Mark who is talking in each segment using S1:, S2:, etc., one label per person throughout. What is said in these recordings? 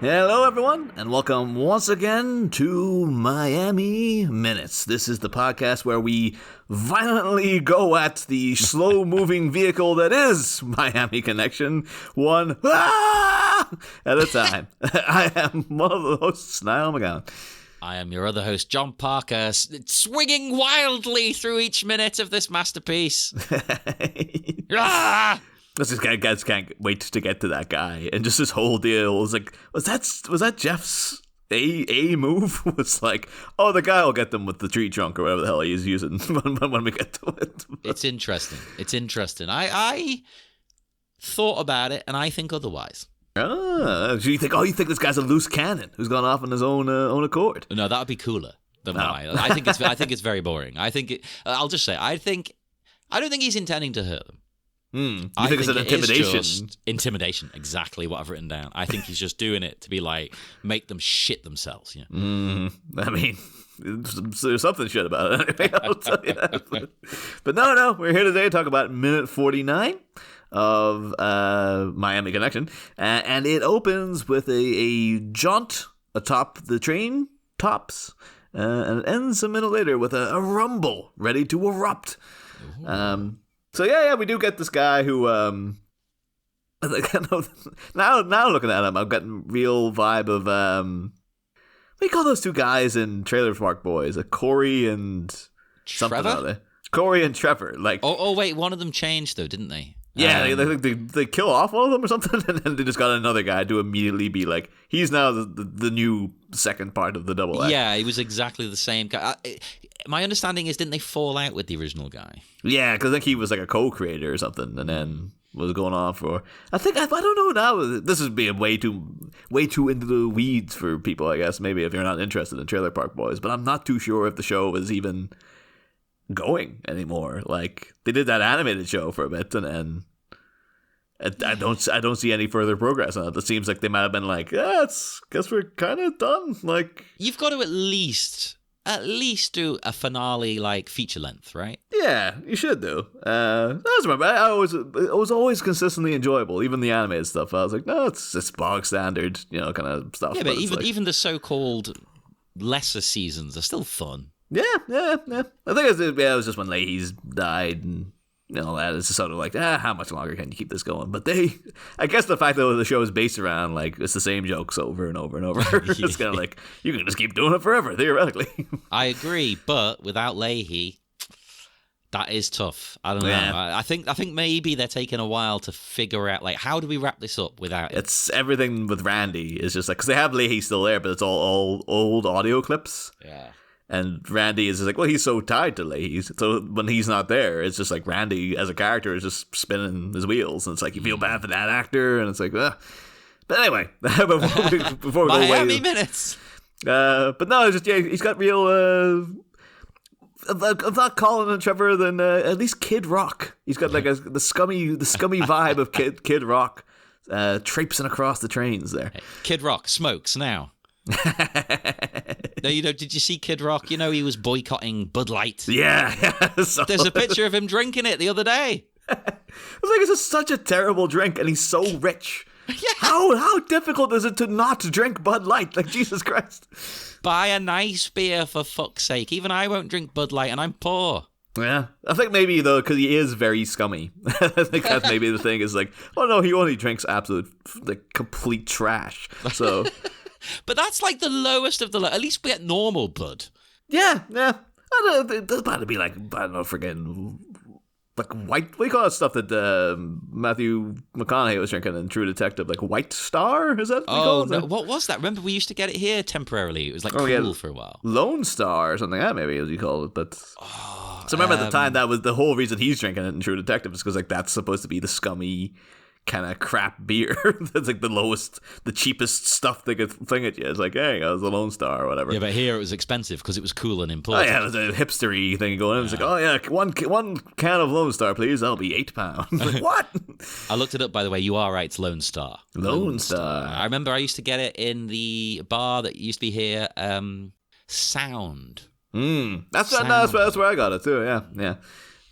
S1: Hello, everyone, and welcome once again to Miami Minutes. This is the podcast where we violently go at the slow-moving vehicle that is Miami Connection, one at a time. I am one of the hosts, Niall McGowan.
S2: I am your other host, John Parker, swinging wildly through each minute of this masterpiece.
S1: This guys can't wait to get to that guy, and just this whole deal was like, was that Jeff's a move? Was like, oh, the guy will get them with the tree trunk or whatever the hell he's using when we get to it.
S2: It's interesting. I thought about it, and I think otherwise.
S1: So you think this guy's a loose cannon who's gone off on his own accord?
S2: No, that would be cooler than mine. I think it's very boring. I'll just say, I don't think he's intending to hurt them.
S1: You think it's an intimidation?
S2: Intimidation, exactly what I've written down. I think he's just doing it to be like, make them shit themselves. You know?
S1: I mean, there's something shit about it anyway, I'll tell you that. But no, we're here today to talk about minute 49 of Miami Connection. And it opens with a jaunt atop the train tops, and it ends a minute later with a rumble ready to erupt. So yeah, we do get this guy who, now looking at him, I'm getting real vibe of, what do you call those two guys in Trailer Park Boys? Corey and
S2: Trevor?
S1: Something. Corey and Trevor. Like,
S2: oh, wait, one of them changed though, didn't they?
S1: Yeah, they kill off one of them or something, and then they just got another guy to immediately be like, he's now the new second part of the double act.
S2: Yeah, he was exactly the same guy. My understanding is, didn't they fall out with the original guy?
S1: Yeah, because I think he was like a co-creator or something, and then was going on for. I don't know now. This is being way too into the weeds for people, I guess. Maybe if you're not interested in Trailer Park Boys, but I'm not too sure if the show is even going anymore. Like, they did that animated show for a bit, and I don't see any further progress on it. It seems like they might have been like, guess we're kind of done. Like,
S2: you've got to at least do a finale like feature length, right?
S1: Yeah, you should do. I just remember, it was always consistently enjoyable, even the animated stuff. I was like, no, it's bog standard, kind of stuff.
S2: Yeah, but even the so-called lesser seasons are still fun.
S1: Yeah. I think it was just when Leahy's died, and that is sort of like, how much longer can you keep this going? But I guess the fact that the show is based around, like, it's the same jokes over and over and over. It's kind of like, you can just keep doing it forever, theoretically.
S2: I agree, but without Leahy, that is tough. I don't know. I think maybe they're taking a while to figure out, like, how do we wrap this up without it?
S1: It's everything with Randy is just like, because they have Leahy still there, but it's all old audio clips.
S2: Yeah.
S1: And Randy is just like, well, he's so tied to Leahy. So when he's not there, it's just like Randy as a character is just spinning his wheels. And it's like, you feel bad for that actor. And it's like, ugh. But anyway, before we go away.
S2: Miami Minutes.
S1: But no, it's just, yeah, he's got real, I'm not calling him Trevor than at least Kid Rock. He's got like the scummy vibe of Kid Rock traipsing across the trains there.
S2: Hey, Kid Rock smokes now. No, did you see Kid Rock? He was boycotting Bud Light.
S1: Yeah.
S2: There's a picture of him drinking it the other day.
S1: I was like, it's just such a terrible drink, and he's so rich.
S2: Yeah.
S1: How difficult is it to not drink Bud Light? Like, Jesus Christ.
S2: Buy a nice beer, for fuck's sake. Even I won't drink Bud Light, and I'm poor.
S1: Yeah. I think maybe, though, because he is very scummy. I think that's maybe the thing is like, oh, no, he only drinks absolute, like, complete trash. So... But
S2: that's like the lowest of the low. At least we get normal Bud.
S1: Yeah. I don't know. It's about to be like, I don't know, freaking like white. What do you call that stuff that Matthew McConaughey was drinking in True Detective? Like White Star? Is that what you call it?
S2: No. What was that? Remember, we used to get it here temporarily. It was like cool for a while.
S1: Lone Star or something. Maybe as you call it. But so remember at the time that was the whole reason he's drinking it in True Detective is because like that's supposed to be the scummy kind of crap beer. That's like the lowest, the cheapest stuff they could fling at you. It's like, hey, it was a Lone Star or whatever.
S2: Yeah, but here it was expensive because it was cool and important.
S1: Oh yeah, it was a hipstery thing going on. It's like, oh yeah, one can of Lone Star, please. That'll be £8. Like, what?
S2: I looked it up, by the way. You are right. It's Lone Star.
S1: Lone Star.
S2: I remember I used to get it in the bar that used to be here. Sound.
S1: That's where I got it too. Yeah.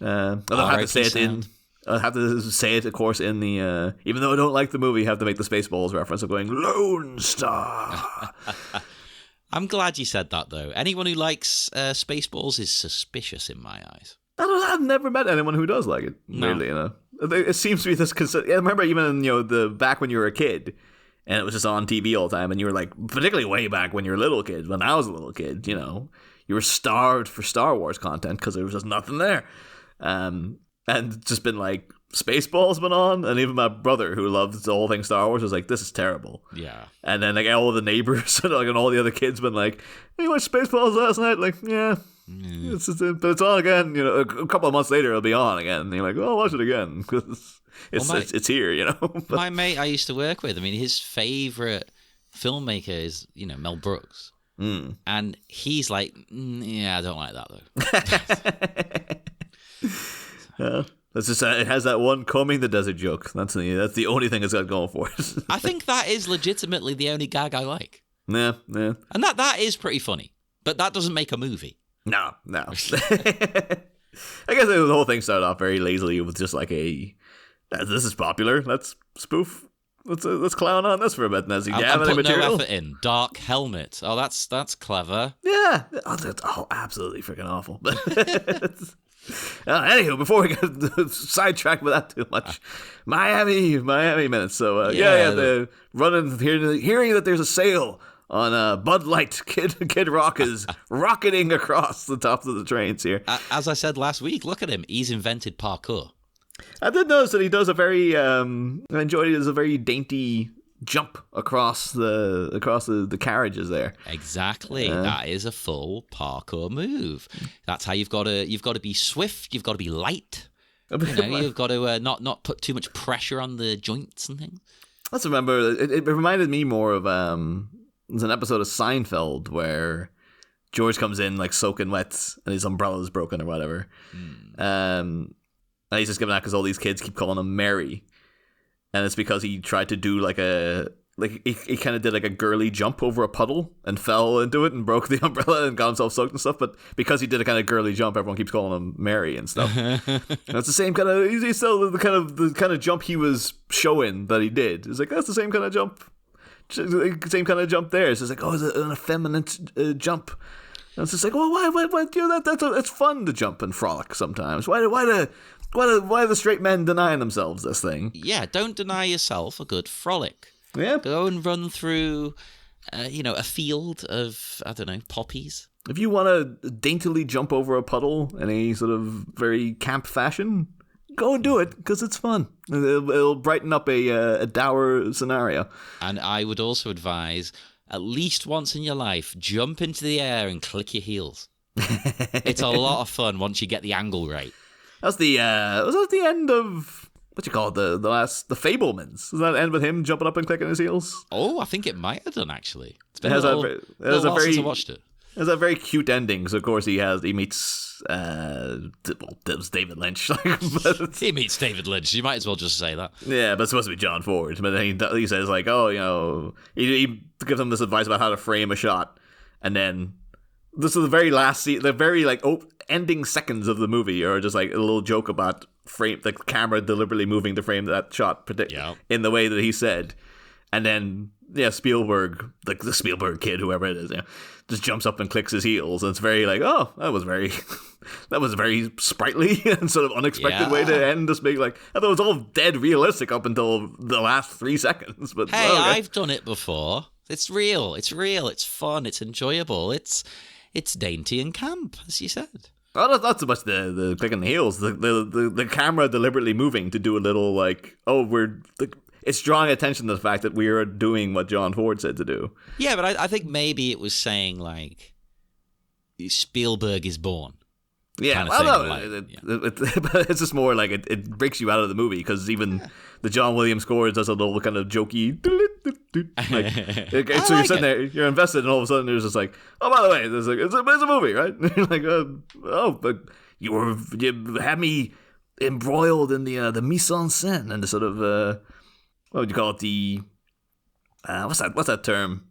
S1: I don't have to say it in I have to say it, of course, in the even though I don't like the movie, I have to make the Spaceballs reference of going Lone Star.
S2: I'm glad you said that, though. Anyone who likes Spaceballs is suspicious in my eyes.
S1: I've never met anyone who does like it.
S2: No.
S1: Really, it seems to be this. I remember even the back when you were a kid, and it was just on TV all the time, and you were like, particularly way back when you were a little kid. When I was a little kid, you were starved for Star Wars content because there was just nothing there, and just been like Spaceballs been on, and even my brother who loved the whole thing Star Wars was like, this is terrible.
S2: Yeah.
S1: And then like all the neighbors and all the other kids been like, hey, you watched Spaceballs last night? Like, yeah. But it's on again. A couple of months later it'll be on again. And you're like, oh, I'll watch it again because it's here. But
S2: my mate I used to work with, I mean, his favorite filmmaker is Mel Brooks, and he's like, yeah, I don't like that though. It's just it has that one combing the desert joke. That's the only thing it's got going for it. I think that is legitimately the only gag I like.
S1: Yeah.
S2: And that is pretty funny, but that doesn't make a movie.
S1: No. I guess the whole thing started off very lazily with just like this is popular. Let's spoof. Let's clown on this for a bit. And as you have any material,
S2: no effort in. Dark Helmet. Oh, that's clever.
S1: Yeah. That's absolutely freaking awful. Anywho, before we get sidetracked with that too much, Miami minutes. So the running, hearing that there's a sale on Bud Light. Kid Rock is rocketing across the tops of the trains here.
S2: As I said last week, look at him. He's invented parkour.
S1: I did notice that he does a very I enjoyed it as a very dainty jump across the carriages there.
S2: Exactly. That is a full parkour move. That's how you've got to be swift, you've got to be light. You've got to not put too much pressure on the joints and things.
S1: Let's remember it reminded me more of there's an episode of Seinfeld where George comes in like soaking wet and his umbrella's broken or whatever. And he's just giving out because all these kids keep calling him Mary. And it's because he tried to do he kind of did like a girly jump over a puddle and fell into it and broke the umbrella and got himself soaked and stuff. But because he did a kind of girly jump, everyone keeps calling him Mary and stuff. And it's the same kind of, he's still the kind of jump he was showing that he did. It's like, that's the same kind of jump. Same kind of jump there. It's just like, oh, it's an effeminate jump. And it's just like, well, why it's fun to jump and frolic sometimes. Why are the straight men denying themselves this thing?
S2: Yeah, don't deny yourself a good frolic.
S1: Yeah.
S2: Go and run through, a field of, I don't know, poppies.
S1: If you want to daintily jump over a puddle in a sort of very camp fashion, go and do it because it's fun. It'll brighten up a dour scenario.
S2: And I would also advise, at least once in your life, jump into the air and click your heels. It's a lot of fun once you get the angle right.
S1: That's the was that the end of what you call it, the Fablemans? Does that end with him jumping up and clicking his heels?
S2: Oh, I think it might have done actually. It's been
S1: it has
S2: a while since I watched it.
S1: It has a very cute ending. So of course he meets it was David Lynch.
S2: He meets David Lynch. You might as well just say that.
S1: Yeah, but it's supposed to be John Ford. But then he says like, oh, he gives him this advice about how to frame a shot, and then this is the very last scene, the very ending seconds of the movie are just like a little joke about the camera deliberately moving to frame that shot in the way that he said. And then, Spielberg, like the Spielberg kid, whoever it is, just jumps up and clicks his heels. And it's very like, oh, that was very sprightly and sort of unexpected way to end this big, I thought it was all dead realistic up until the last 3 seconds. But
S2: hey, I've done it before. It's real. It's fun. It's enjoyable. It's dainty and camp, as you said.
S1: Well, not so much the clicking the heels, the camera deliberately moving to do a little it's drawing attention to the fact that we are doing what John Ford said to do. Yeah,
S2: but I think maybe it was saying Spielberg is born.
S1: Yeah, it's just more like it breaks you out of the movie because even the John Williams score does a little kind of jokey. So you're sitting there, you're invested, and all of a sudden there's just like, oh, by the way, it's a movie, right? You're like, but you had me embroiled in the mise en scène and the sort of what would you call it? The what's that term?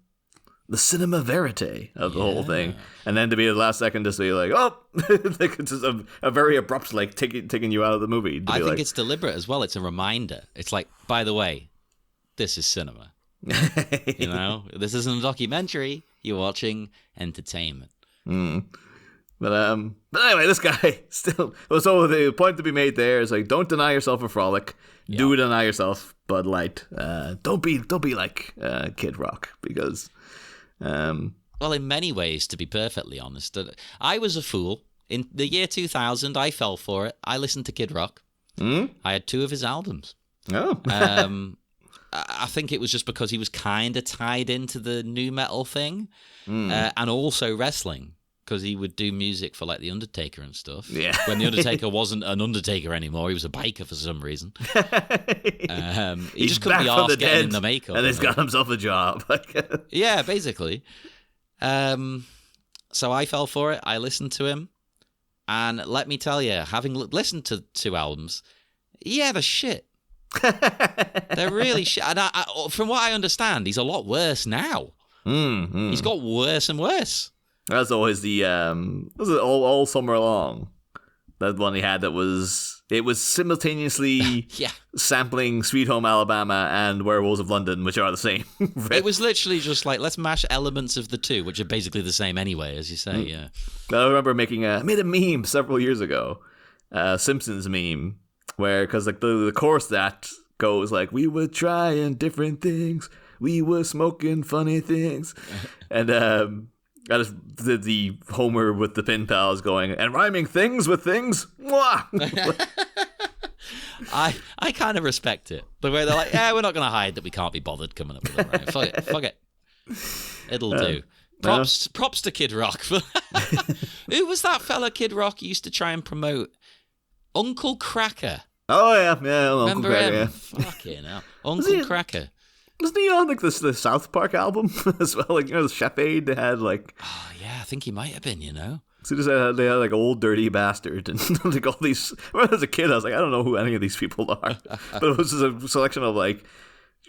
S1: the cinema verite of the whole thing, and then to be the last second just be like, oh, like it's just a very abrupt like taking you out of the movie.
S2: I think it's deliberate as well. It's a reminder. It's like, by the way, this is cinema. You know, this isn't a documentary. You're watching entertainment.
S1: But anyway, this guy still. So the point to be made there is like, don't deny yourself a frolic. Do deny yourself Bud Light. Don't be like Kid Rock, because.
S2: Well, in many ways, to be perfectly honest, I was a fool. In the year 2000, I fell for it. I listened to Kid Rock. I had 2 of his albums.
S1: Oh.
S2: I think it was just because he was kind of tied into the nu metal thing, and also wrestling, because he would do music for like The Undertaker and stuff.
S1: Yeah.
S2: When The Undertaker wasn't an Undertaker anymore, he was a biker for some reason. He just couldn't be arsed getting in the makeup.
S1: And he's got himself a job.
S2: Yeah, basically. So I fell for it. I listened to him. And let me tell you, having listened to 2 albums, they're shit. They're really shit. And from what I understand, he's a lot worse now. He's got worse and worse.
S1: That's always the was it all summer long? That one he had that was simultaneously sampling Sweet Home Alabama and Werewolves of London, which are the same.
S2: It was literally just like, let's mash elements of the 2, which are basically the same anyway, as you say. Yeah.
S1: I remember made a meme several years ago, Simpsons meme, where because like the chorus that goes like, we were trying different things, we were smoking funny things, and I just did the Homer with the pen pals going, and rhyming things with things. Mwah!
S2: I kind of respect it. The way they're like, we're not going to hide that we can't be bothered coming up with a rhyme. Fuck it. It'll do. Props to Kid Rock. Who was that fella Kid Rock used to try and promote? Uncle Cracker.
S1: Oh, yeah.
S2: Remember
S1: Uncle Cracker,
S2: him?
S1: yeah.
S2: Fucking hell. Uncle Cracker.
S1: Wasn't he on like the South Park album as well? Like, the Chef Aid, they had like.
S2: Oh yeah, I think he might have been.
S1: So they had like Old Dirty Bastard and like all these. When I was a kid, I was like, I don't know who any of these people are, but it was just a selection of like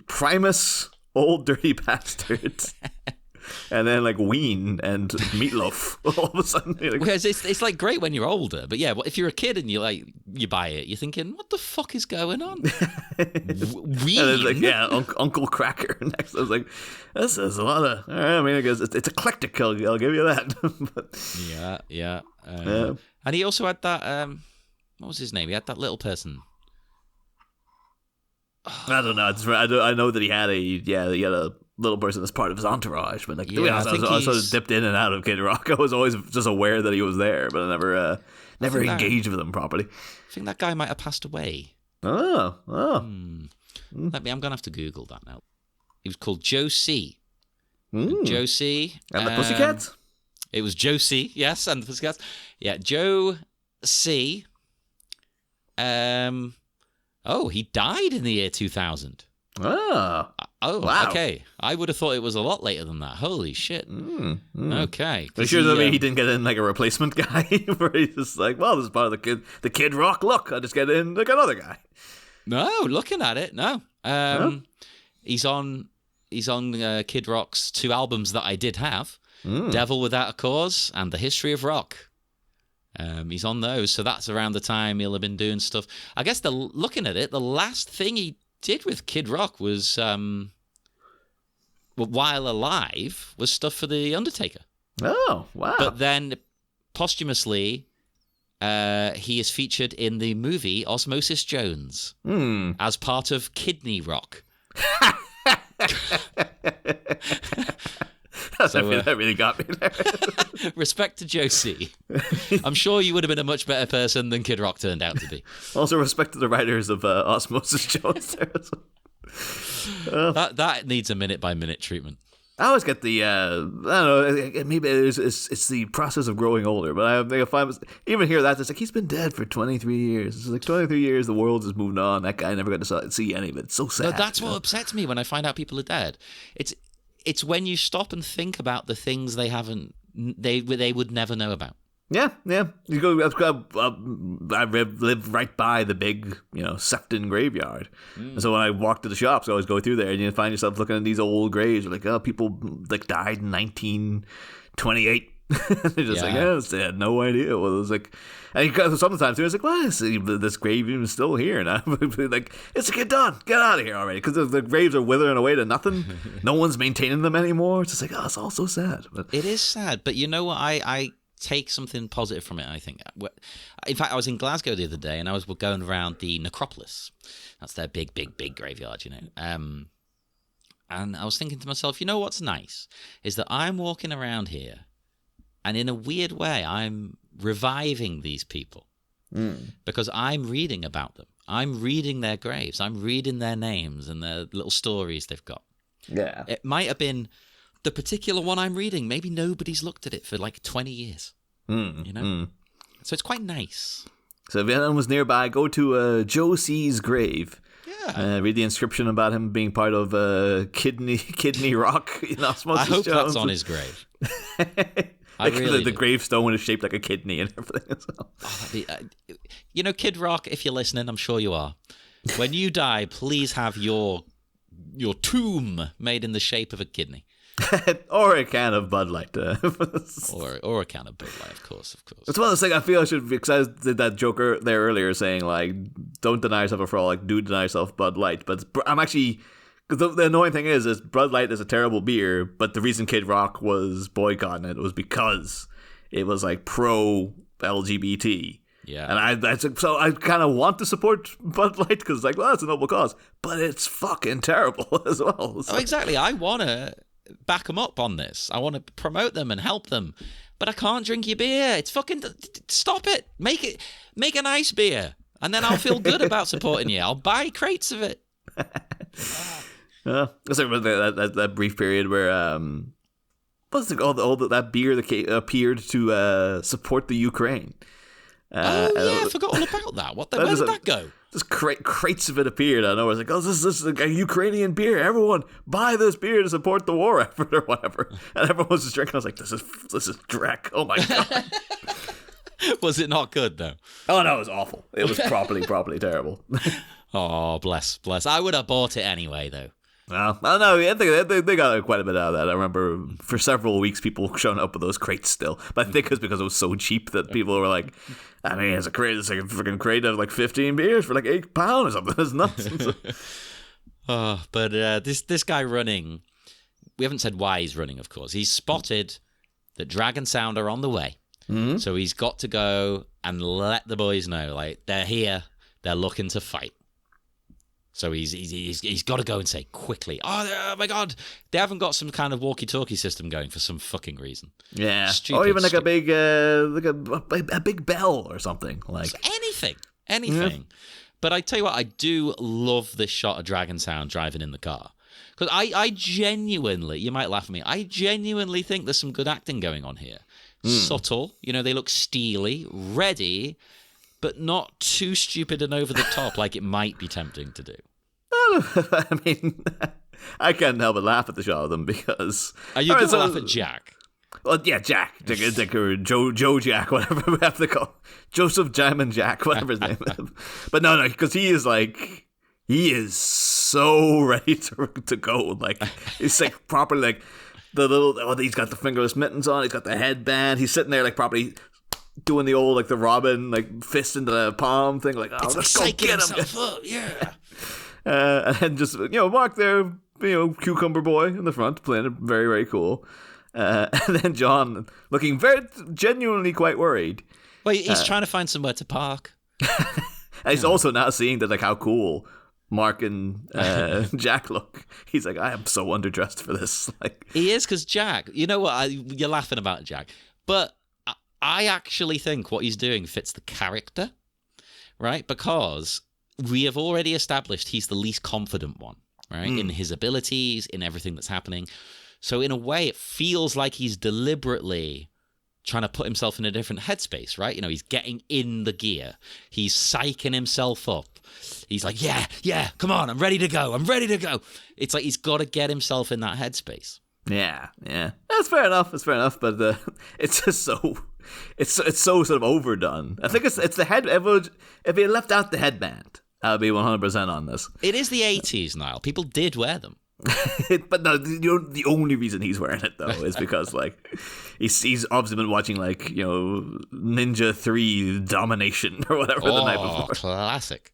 S1: Primus, Old Dirty Bastard, and then like Ween and Meatloaf. All of a sudden,
S2: Whereas it's like great when you're older, but yeah, if you're a kid and you buy it, you're thinking, what the fuck is going on? Ween?
S1: Like, Uncle Cracker. Next, I was like, this is a lot of. All right, I mean, I guess it's eclectic. I'll give you that. But,
S2: yeah. And he also had that. What was his name? He had that little person.
S1: I don't know. I know that he had a little person as part of his entourage, but like, I sort of dipped in and out of Kid Rock. I was always just aware that he was there, but I never engaged with him properly.
S2: I think that guy might have passed away.
S1: Oh.
S2: I'm gonna have to Google that now. He was called Joe C. Joe C.
S1: And the Pussycats?
S2: It was Joe C. Yes, and the Pussycats. Yeah, Joe C. He died in the year 2000.
S1: Oh, wow.
S2: Okay. I would have thought it was a lot later than that. Holy shit. Okay.
S1: Are you sure that he didn't get in like a replacement guy where he's just like, well, this is part of the Kid Rock look. I'll just get in like another guy.
S2: No, looking at it, no. He's on Kid Rock's 2 albums that I did have, Devil Without a Cause and The History of Rock. He's on those, so that's around the time he'll have been doing stuff. I guess looking at it, the last thing he did with Kid Rock was, while alive, was stuff for The Undertaker.
S1: Oh, wow.
S2: But then, posthumously, he is featured in the movie Osmosis Jones as part of Kidney Rock.
S1: That really got me there.
S2: Respect to Josie. I'm sure you would have been a much better person than Kid Rock turned out to be.
S1: Also, respect to the writers of Osmosis Jones.
S2: That needs a minute-by-minute treatment.
S1: I always get the, I don't know, maybe it's the process of growing older, but I think if I was, even hear that, it's like, he's been dead for 23 years. It's like 23 years, the world has moved on. That guy never got to see any of it. It's so sad.
S2: No, that's what upsets me when I find out people are dead. It's when you stop and think about the things they would never know about.
S1: Yeah. You go. I live right by the big, Sefton graveyard. And so when I walk to the shops, I always go through there, and you find yourself looking at these old graves. You're like, oh, people like died in 1928. They're just like, they had no idea. Well, it was like, and sometimes too, it's like, well, this grave even still here, and I'm like, it's get done, get out of here already, because the graves are withering away to nothing. No one's maintaining them anymore. It's just like, oh, it's all so sad. But
S2: it is sad, but you know what? I take something positive from it, I think. In fact, I was in Glasgow the other day, and I was going around the necropolis. That's their big graveyard, and I was thinking to myself, you know what's nice is that I'm walking around here, and in a weird way, I'm reviving these people because I'm reading about them. I'm reading their graves. I'm reading their names and their little stories they've got.
S1: Yeah.
S2: It might have been the particular one I'm reading. Maybe nobody's looked at it for like 20 years. So it's quite nice.
S1: So if anyone was nearby, go to Joe C's grave.
S2: Yeah.
S1: Read the inscription about him being part of Kidney Rock.
S2: I hope that's on his grave.
S1: The gravestone is shaped like a kidney and everything. So.
S2: Kid Rock, if you're listening, I'm sure you are. When you die, please have your tomb made in the shape of a kidney.
S1: Or a can of Bud Light.
S2: Or a can of Bud Light, of course.
S1: It's one of those things I feel I should, because I did that joke there earlier saying, like, don't deny yourself a frog, like, do deny yourself Bud Light. But I'm actually, because the annoying thing is Bud Light is a terrible beer, but the reason Kid Rock was boycotting it was because it was, like, pro-LGBT.
S2: Yeah.
S1: And I kind of want to support Bud Light because it's like, well, that's a noble cause, but it's fucking terrible as well. So.
S2: Oh, exactly. I want to back them up on this. I want to promote them and help them, but I can't drink your beer. It's fucking, stop it. Make a nice beer, and then I'll feel good about supporting you. I'll buy crates of it.
S1: It's like that brief period where what's it called? That beer that appeared to support the Ukraine.
S2: I forgot all about that. Where did that go?
S1: Just crates of it appeared. I know. I was like, oh, this is a Ukrainian beer. Everyone buy this beer to support the war effort or whatever. And everyone was just drinking. I was like, this is dreck. Oh my god.
S2: Was it not good though?
S1: Oh no, it was awful. It was properly terrible.
S2: Oh, bless. I would have bought it anyway though.
S1: Well, I don't know. I think they got quite a bit out of that. I remember for several weeks people showing up with those crates still. But I think it's because it was so cheap that people were like, I mean, it's like a freaking crate of like 15 beers for like £8 or something. It's nuts.
S2: But this guy running, we haven't said why he's running, of course. He's spotted that Dragon Sound are on the way. Mm-hmm. So he's got to go and let the boys know, like, they're here, they're looking to fight. So he's got to go and say quickly, oh my god, they haven't got some kind of walkie-talkie system going for some fucking reason.
S1: Yeah, or even like a big a big bell or something like
S2: anything. Yeah. But I tell you what, I do love this shot of Dragon Sound driving in the car because I genuinely, you might laugh at me, I genuinely think there's some good acting going on here. Subtle, they look steely, ready, but not too stupid and over the top like it might be tempting to do.
S1: I mean, I can't help but laugh at the shot of them because...
S2: Are you going to laugh at Jack?
S1: Well, yeah, Jack. Or Joe Jack, whatever we have to call Joseph Diamond Jack, whatever his name is. But no, because he is so ready to go. Like, he's like properly like the little... he's got the fingerless mittens on, he's got the headband, he's sitting there like properly... doing the old, like, the Robin, like, fist into the palm thing, like, oh, let's go get him.
S2: Up, yeah.
S1: And then just, Mark there, cucumber boy in the front, playing it very, very cool. And then John looking very, genuinely quite worried.
S2: Well, he's trying to find somewhere to park.
S1: And he's also now seeing that, like, how cool Mark and Jack look. He's like, I am so underdressed for this. Like,
S2: he is, because Jack, you know what, you're laughing about Jack, but... I actually think what he's doing fits the character, right? Because we have already established he's the least confident one, right? In his abilities, in everything that's happening. So in a way, it feels like he's deliberately trying to put himself in a different headspace, right? He's getting in the gear. He's psyching himself up. He's like, yeah, come on, I'm ready to go. It's like he's got to get himself in that headspace.
S1: Yeah. That's fair enough. But it's just so... it's so sort of overdone. I think it's the head. If you left out the headband, I'd be 100% on this.
S2: It is the 80s, Niall. People did wear them.
S1: But no, the only reason he's wearing it though is because like he's obviously been watching like Ninja 3 Domination or whatever the night before.
S2: Classic.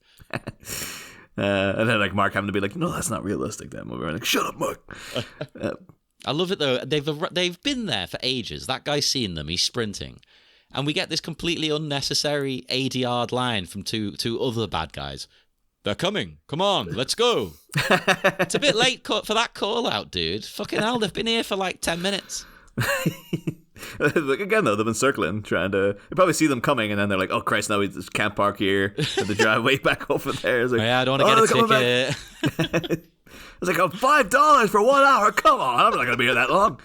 S1: And then like Mark having to be like, no, that's not realistic. That movie. We're like, shut up, Mark.
S2: I love it though. They've been there for ages. That guy's seen them. He's sprinting, and we get this completely unnecessary 80-yard line from two other bad guys. They're coming. Come on, let's go. It's a bit late for that call out, dude. Fucking hell, they've been here for like 10 minutes.
S1: Like again though, they've been circling, trying to. You probably see them coming, and then they're like, "Oh Christ, now we just can't park here." And they drive way back over there. It's like,
S2: I don't want to get a ticket.
S1: It's like, $5 for 1 hour. Come on, I'm not going to be here that long.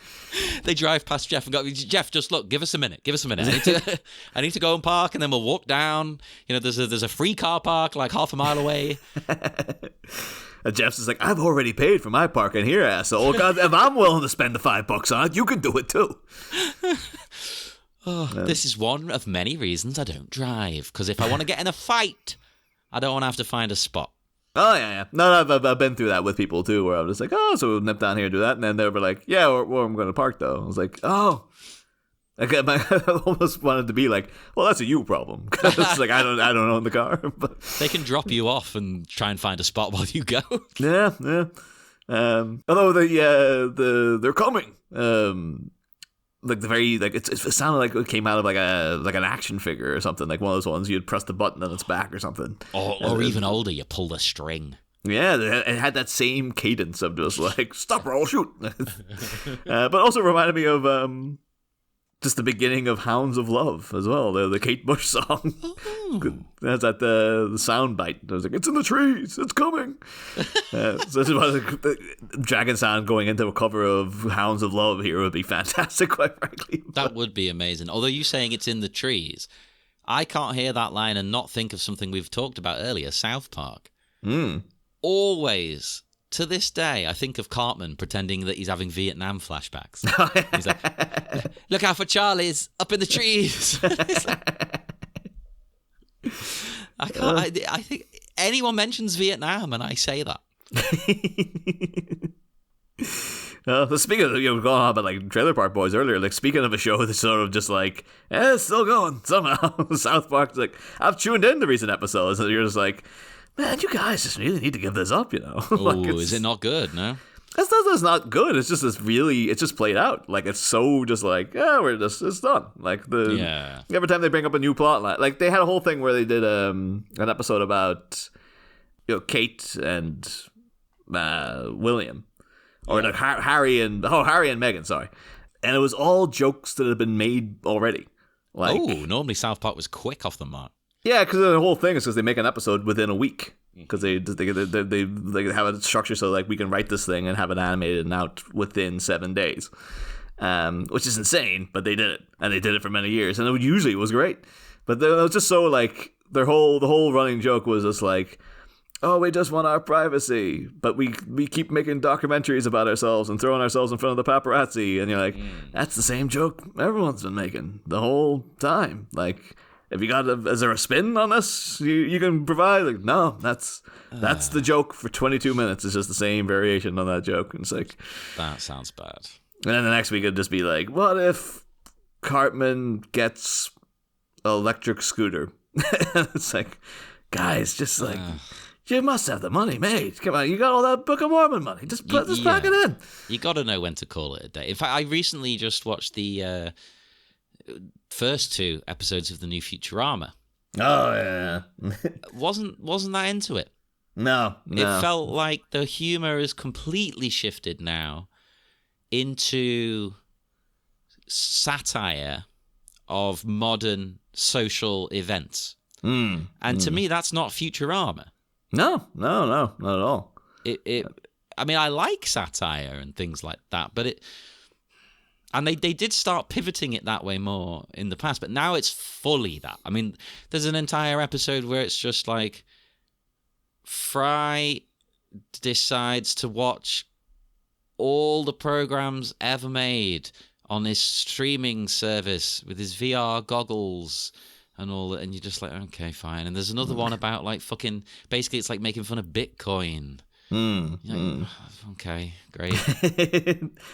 S2: They drive past Jeff and go, Jeff, just look, give us a minute. I need to go and park, and then we'll walk down. There's a free car park like half a mile away.
S1: And Jeff's just like, I've already paid for my parking here, asshole. God, if I'm willing to spend the $5 on it, you can do it too.
S2: This is one of many reasons I don't drive, because if I want to get in a fight, I don't want to have to find a spot.
S1: Oh, yeah. No, I've been through that with people, too, where I'm just like, oh, so we'll nip down here and do that. And then they were like, yeah, where I'm going to park, though. I was like, oh. I almost wanted to be like, well, that's a you problem. Because it's like, I don't own the car. But
S2: they can drop you off and try and find a spot while you go.
S1: Yeah. Although they're coming. Like the very it sounded like it came out of like an action figure or something, like one of those ones you'd press the button and it's back or something.
S2: Or even older, you pull the string.
S1: Yeah, it had that same cadence of just like stop or I'll shoot. But also reminded me of just the beginning of Hounds of Love as well, the Kate Bush song. That's at the sound bite. I was like, it's in the trees, it's coming. So this is what Dragon Sound going into a cover of Hounds of Love here would be fantastic, quite frankly.
S2: That would be amazing. Although you saying it's in the trees, I can't hear that line and not think of something we've talked about earlier, South Park. Always, to this day, I think of Cartman pretending that he's having Vietnam flashbacks. He's like, look out for Charlie's up in the trees. I can't. I think anyone mentions Vietnam and I say that.
S1: Speaking of, going on about like Trailer Park Boys earlier, like speaking of a show that's sort of just like, it's still going somehow. South Park's like, I've tuned in to recent episodes, and you're just like, man, you guys just really need to give this up,
S2: like, is it not good? No.
S1: It's not good. It's just it's just played out. Like, it's so just like, yeah, it's done. Like, every time they bring up a new plot line, like, they had a whole thing where they did an episode about, Kate and William. Or like Harry and Meghan, sorry. And it was all jokes that had been made already. Like,
S2: normally South Park was quick off the mark.
S1: Yeah, because the whole thing is because they make an episode within a week. Because they have a structure so like we can write this thing and have it animated and out within 7 days, which is insane. But they did it, and they did it for many years, and it usually was great. But it was just so like the whole running joke was just like, oh, we just want our privacy, but we keep making documentaries about ourselves and throwing ourselves in front of the paparazzi, and you're like, that's the same joke everyone's been making the whole time, like. If you is there a spin on this you can provide? Like, no, that's the joke for 22 minutes. It's just the same variation on that joke. And it's like,
S2: that sounds bad.
S1: And then the next week it'd just be like, what if Cartman gets an electric scooter? It's like, guys, just like, you must have the money made. Come on, you got all that Book of Mormon money. Just pack it in.
S2: You got to know when to call it a day. In fact, I recently just watched the first 2 episodes of the new Futurama.
S1: Oh yeah.
S2: wasn't that into it?
S1: No.
S2: It felt like the humor is completely shifted now into satire of modern social events. And to me, that's not Futurama.
S1: No, not at all.
S2: I mean, I like satire and things like that, but and they did start pivoting it that way more in the past, but now it's fully that. I mean, there's an entire episode where it's just like Fry decides to watch all the programs ever made on his streaming service with his VR goggles and all that, and you're just like, okay, fine. And there's another one about like fucking, basically it's like making fun of Bitcoin. Like, okay, great.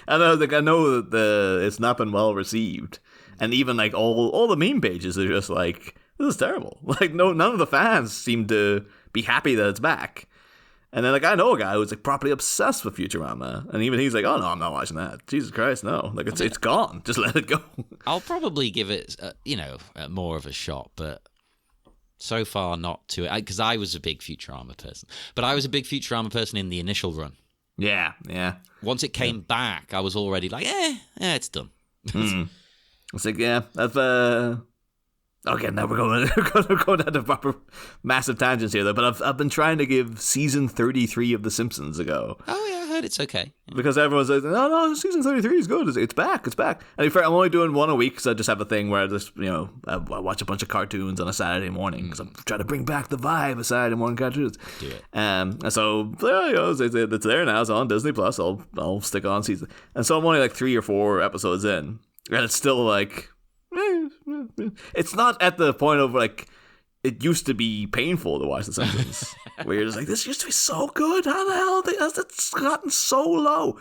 S1: I know that it's not been well received, and even like all the meme pages are just like, this is terrible. Like none of the fans seem to be happy that it's back. And then like I know a guy who's like properly obsessed with Futurama, and even he's like, oh no, I'm not watching that. Jesus Christ, no! Like it's gone. Just let it go.
S2: I'll probably give it more of a shot, but so far not to it, because I was a big Futurama person. But I was a big Futurama person in the initial run.
S1: Yeah.
S2: Once it came back, I was already like, it's done.
S1: It's like, yeah, that's okay, now we're going down to proper massive tangents here, though. But I've been trying to give season 33 of The Simpsons a go.
S2: Oh yeah, I heard it's okay.
S1: Because everyone's like, no, season 33 is good. It's back. And in fact, I'm only doing one a week because I just have a thing where I just, I watch a bunch of cartoons on a Saturday morning because I'm trying to bring back the vibe of Saturday morning cartoons.
S2: Do it.
S1: And so, it's there now. It's on Disney Plus. I'll stick on season. And so I'm only like 3 or 4 episodes in, and it's still like. It's not at the point of like it used to be painful to watch The Simpsons, where you're just like, this used to be so good. How the hell has it gotten so low?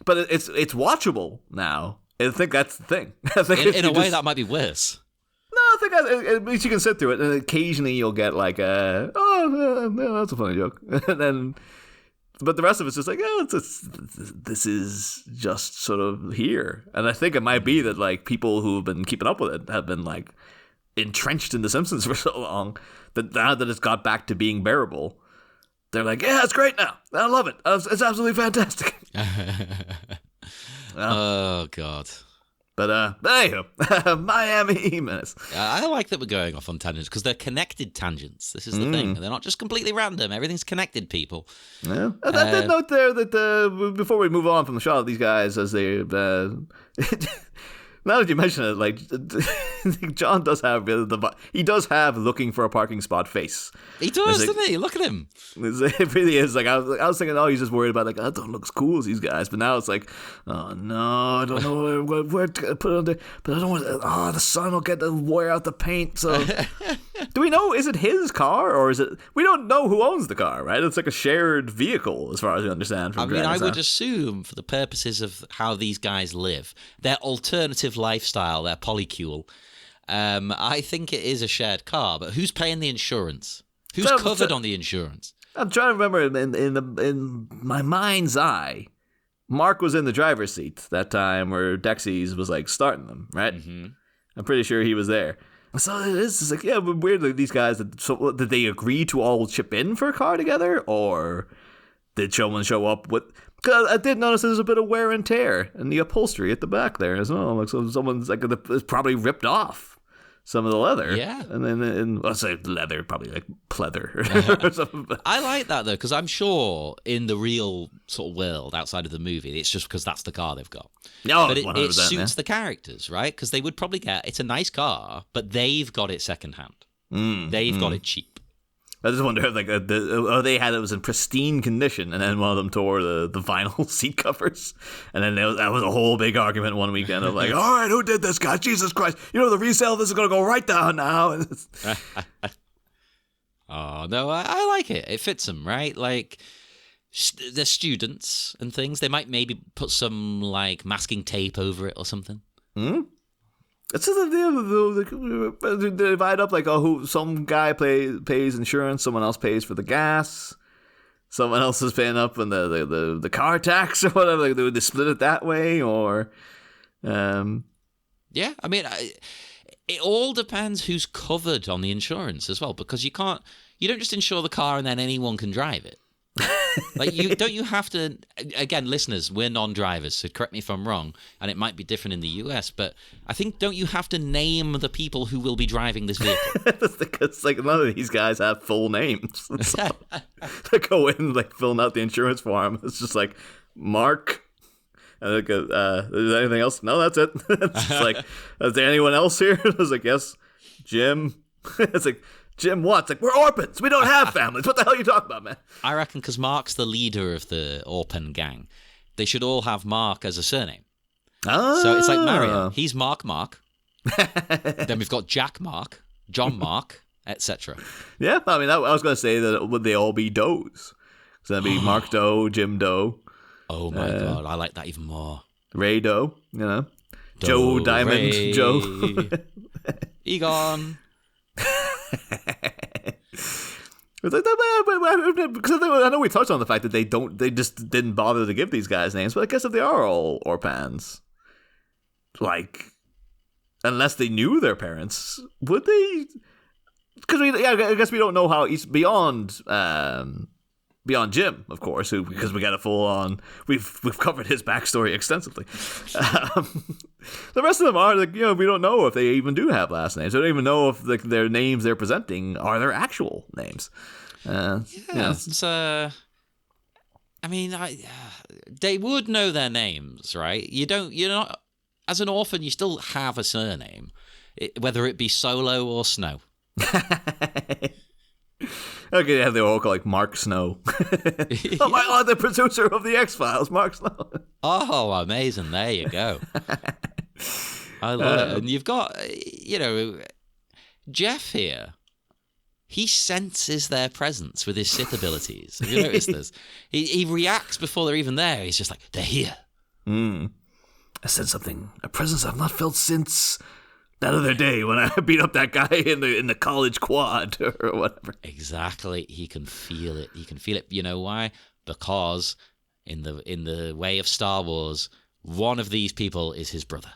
S1: But it's watchable now. I think that's the thing. I think
S2: in a way that might be worse.
S1: No, I think at least you can sit through it, and occasionally you'll get like that's a funny joke, and then. But the rest of it's just like, this is just sort of here. And I think it might be that like people who have been keeping up with it have been like entrenched in The Simpsons for so long that now that it's got back to being bearable, they're like, yeah, it's great now. I love it. It's absolutely fantastic.
S2: Oh, God.
S1: But anywho, Miami Menace.
S2: I like that we're going off on tangents because they're connected tangents. This is the thing. They're not just completely random. Everything's connected, people.
S1: Yeah. I did note there that before we move on from the shot of these guys, as they now that you mention it, like John does have he does have looking for a parking spot face.
S2: He does, doesn't he? Look at him.
S1: It really is. Like I was thinking, he's just worried about like, I don't look as cool as these guys. But now it's like, oh no, I don't know where to put it on there. But I don't want. The sun will get to wear out the paint. So, do we know? Is it his car or is it? We don't know who owns the car, right? It's like a shared vehicle, as far as we understand. From
S2: I would assume, for the purposes of how these guys live, their alternative lifestyle, their polycule. I think it is a shared car, but who's paying the insurance? Who's covered on the insurance? I'm
S1: trying to remember in my mind's eye. Mark was in the driver's seat that time where Dexys was like starting them, right? Mm-hmm. I'm pretty sure he was there. So it's like, yeah, weird. Like, these guys, did they agree to all chip in for a car together, or did someone show up with? Because I did notice there's a bit of wear and tear in the upholstery at the back there as well. Like, so someone's like it's probably ripped off some of the leather.
S2: Yeah.
S1: And then, I'll say leather, probably like pleather or something.
S2: I like that, though, because I'm sure in the real sort of world outside of the movie, it's just because that's the car they've got.
S1: No,
S2: but it suits the characters, right? Because they would probably it's a nice car, but they've got it secondhand. They've got it cheap.
S1: I just wonder if they had it was in pristine condition, and then one of them tore the vinyl seat covers, and then that was a whole big argument one weekend of like, all right, who did this, guys? Jesus Christ! The resale of this is going to go right down now.
S2: Oh no, I like it. It fits them, right? Like they're students and things. They might maybe put some like masking tape over it or something.
S1: It's just they divide up like, who some guy pays insurance, someone else pays for the gas, someone else is paying up in the car tax or whatever. Like, they split it that way, or
S2: yeah. I mean, it all depends who's covered on the insurance as well, because you don't just insure the car and then anyone can drive it. Like, don't you have to, again, listeners, we're non-drivers, so correct me if I'm wrong, and it might be different in the US, but I think, don't you have to name the people who will be driving this vehicle?
S1: Because like none of these guys have full names. So they go in like filling out the insurance form. It's just like Mark. And like, is there anything else? No, that's it. It's just like, is there anyone else here? I was like, yes, Jim. It's like, Jim what? It's like, we're orphans. We don't have families. What the hell are you talking about, man?
S2: I reckon because Mark's the leader of the Orpen gang, they should all have Mark as a surname. So it's like Mario. He's Mark. Then we've got Jack Mark, John Mark, etc.
S1: Yeah, I mean, I was going to say that would they all be Does? So that'd be Mark Doe, Jim Doe.
S2: Oh my god, I like that even more.
S1: Ray Doe, Joe Diamond,
S2: Ray.
S1: Joe.
S2: Egon.
S1: Because I know we touched on the fact that they just didn't bother to give these guys names, but I guess if they are all Orpans, like, unless they knew their parents, would they? Because I guess we don't know how he's beyond Jim, of course, because we got a full on. We've covered his backstory extensively. The rest of them are like, we don't know if they even do have last names. We don't even know if their names they're presenting are their actual names.
S2: It's I mean, they would know their names, right? You're not as an orphan. You still have a surname, whether it be Solo or Snow.
S1: Okay, yeah, they all call like Mark Snow. Oh my god, the producer of the X-Files, Mark Snow.
S2: Oh, amazing! There you go. I love it. And you've got, Jeff here. He senses their presence with his Sith abilities. Have you noticed this? He reacts before they're even there. He's just like, they're here.
S1: I said something, a presence I've not felt since that other day when I beat up that guy in the college quad or whatever.
S2: Exactly. He can feel it. You know why? Because in the way of Star Wars, one of these people is his brother.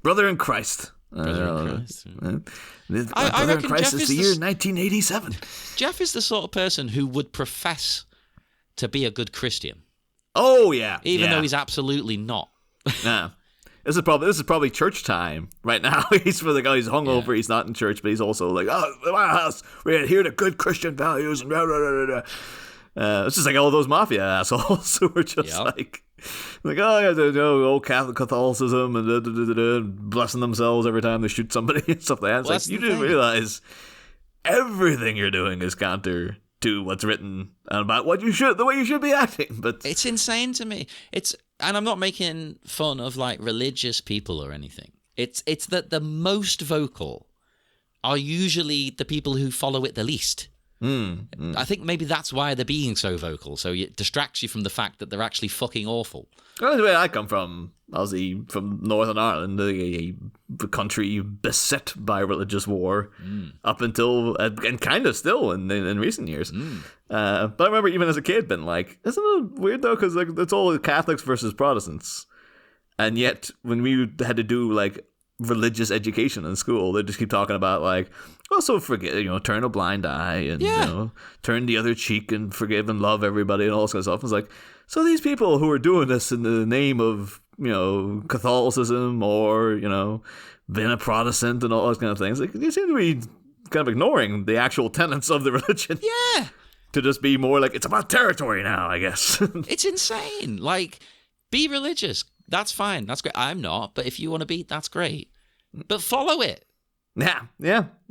S1: Brother in Christ.
S2: Brother in Christ.
S1: I reckon Christ is the year 1987.
S2: Jeff is the sort of person who would profess to be a good Christian.
S1: Oh yeah,
S2: even though he's absolutely not.
S1: Nah. This is probably church time right now. He's he's hungover. He's not in church, but he's also like, oh, my house. We're here to good Christian values and blah, blah, blah, blah. It's just like all those mafia assholes who are just like, oh yeah, old Catholicism and blessing themselves every time they shoot somebody and stuff like that. It's like, you didn't realize everything you're doing is counter to what's written about the way you should be acting. But
S2: it's insane to me. And I'm not making fun of like religious people or anything. It's that the most vocal are usually the people who follow it the least. I think maybe that's why they're being so vocal. So it distracts you from the fact that they're actually fucking awful.
S1: Well, the way I come from, obviously from Northern Ireland, a country beset by religious war up until, and kind of still in recent years. But I remember even as a kid being like, isn't it weird though? Because like, it's all Catholics versus Protestants. And yet when we had to do like religious education in school, they just keep talking about like, also forget, turn a blind eye and turn the other cheek and forgive and love everybody and all this kind of stuff. It's like, so these people who are doing this in the name of Catholicism or being a Protestant and all those kind of things, like, you seem to be kind of ignoring the actual tenets of the religion.
S2: Yeah.
S1: To just be more like, it's about territory now, I guess.
S2: It's insane. Like, be religious. That's fine. That's great. I'm not, but if you want to be, that's great. But follow it.
S1: Yeah.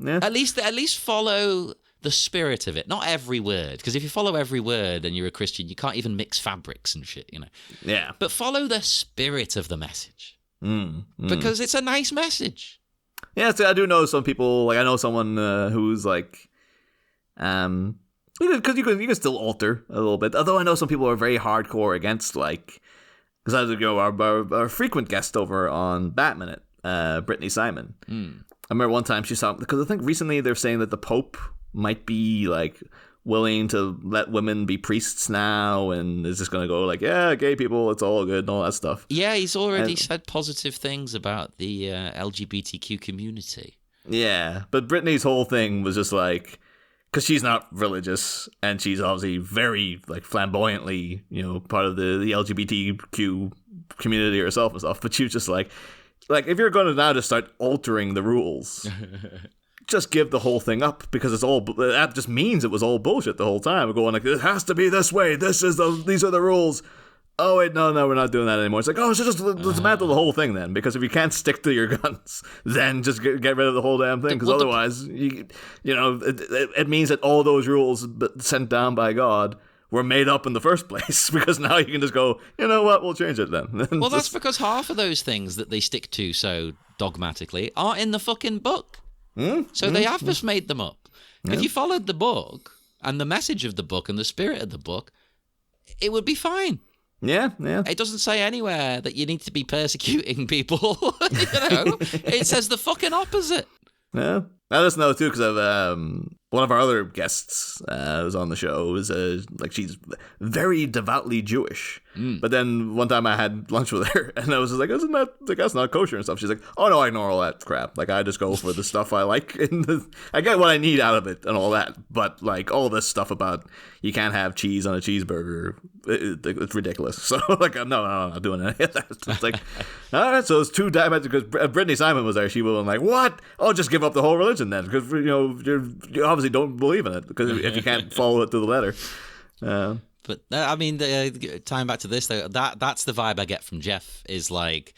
S2: At least follow the spirit of it, not every word. Because if you follow every word and you're a Christian, you can't even mix fabrics and shit,
S1: Yeah.
S2: But follow the spirit of the message. Because it's a nice message.
S1: Yeah, so I do know some people, like I know someone who's like, because you can still alter a little bit. Although I know some people are very hardcore against like, because I was our frequent guest over on Batminute, Brittany Simon. I remember one time she saw, because I think recently they're saying that the Pope might be like willing to let women be priests now, and is just going to go like, yeah, gay people, it's all good and all that stuff.
S2: Yeah, he's already said positive things about the LGBTQ community.
S1: Yeah, but Brittany's whole thing was just like, because she's not religious and she's obviously very like flamboyantly, part of the LGBTQ community herself and stuff. But she was just like if you're going to now just start altering the rules, just give the whole thing up, because that just means it was all bullshit the whole time. We're going like, it has to be this way. These are the rules. Oh wait, no, we're not doing that anymore. It's like, so just dismantle the whole thing then, because if you can't stick to your guns, then just get rid of the whole damn thing, because otherwise, it means that all those rules sent down by God were made up in the first place, because now you can just go, you know what, we'll change it then.
S2: Well, that's because half of those things that they stick to so dogmatically are in the fucking book. So they have just made them up. Yeah. If you followed the book and the message of the book and the spirit of the book, it would be fine.
S1: Yeah.
S2: It doesn't say anywhere that you need to be persecuting people. It says the fucking opposite.
S1: Yeah. I just know too, because one of our other guests who's on the show is she's very devoutly Jewish. But then one time I had lunch with her, and I was just like, "Isn't that that's not kosher and stuff?" She's like, "Oh no, I ignore all that crap. Like I just go for the stuff I like, and I get what I need out of it and all that. But like all this stuff about you can't have cheese on a cheeseburger, it's ridiculous. So like, no, I'm not doing any of that. It's like, all right, so it's too diametric. Because Brittany Simon was there, she was like, "What? Oh, just give up the whole religion then, because you obviously don't believe in it, because if you can't follow it to the letter."
S2: But I mean, tying back to this, though, that's the vibe I get from Jeff. Is like,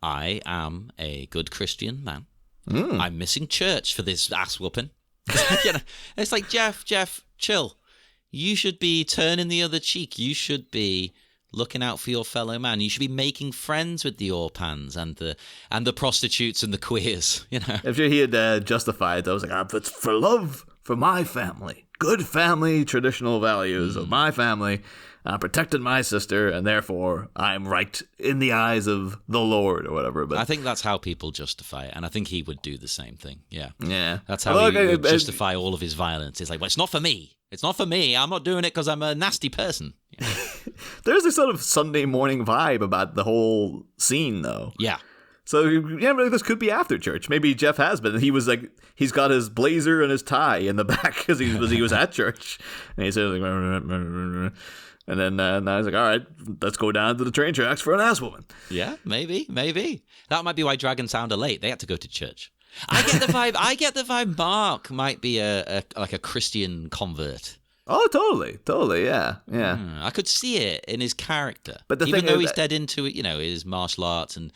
S2: I am a good Christian man. I'm missing church for this ass whooping. It's like, Jeff, chill. You should be turning the other cheek. You should be looking out for your fellow man. You should be making friends with the Orpans and the prostitutes and the queers.
S1: If he had justified, I was like, it's for love for my family. Good family traditional values of my family. I protected my sister, and therefore I'm right in the eyes of the Lord, or whatever. But
S2: I think that's how people justify it, and I think he would do the same thing. Yeah. That's how
S1: he
S2: would justify all of his violence. It's like, well, it's not for me. It's not for me. I'm not doing it because I'm a nasty person.
S1: There's a sort of Sunday morning vibe about the whole scene, though.
S2: Yeah.
S1: So, this could be after church. Maybe Jeff has been. He was like, he's got his blazer and his tie in the back because he was at church. And he said, like, and then now he's like, all right, let's go down to the train tracks for an ass woman.
S2: Yeah, maybe. That might be why Dragon Sound are late. They had to go to church. I get the vibe Mark might be a Christian convert.
S1: Oh, totally, yeah.
S2: I could see it in his character.
S1: But
S2: even though he's dead into it, his martial arts and...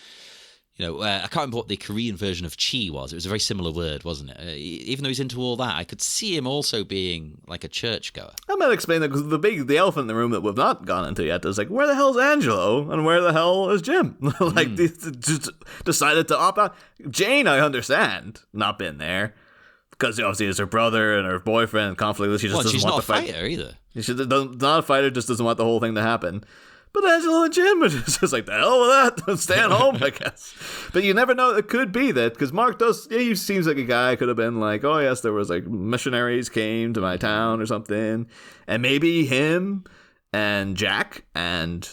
S2: I can't remember what the Korean version of chi was. It was a very similar word, wasn't it? Even though he's into all that, I could see him also being like a churchgoer.
S1: I might explain that, because the elephant in the room that we've not gone into yet is like, where the hell's Angelo and where the hell is Jim? They just decided to opt out. Jane, I understand, not been there, because obviously it's her brother and her boyfriend conflict. She just doesn't want to fight.
S2: She's not a fighter either.
S1: She's not a fighter, just doesn't want the whole thing to happen. But Angelo and Jim are just like, the hell with that. Staying home, I guess. But you never know. It could be that, because Mark he seems like a guy could have been like, oh, yes, there was like missionaries came to my town or something. And maybe him and Jack and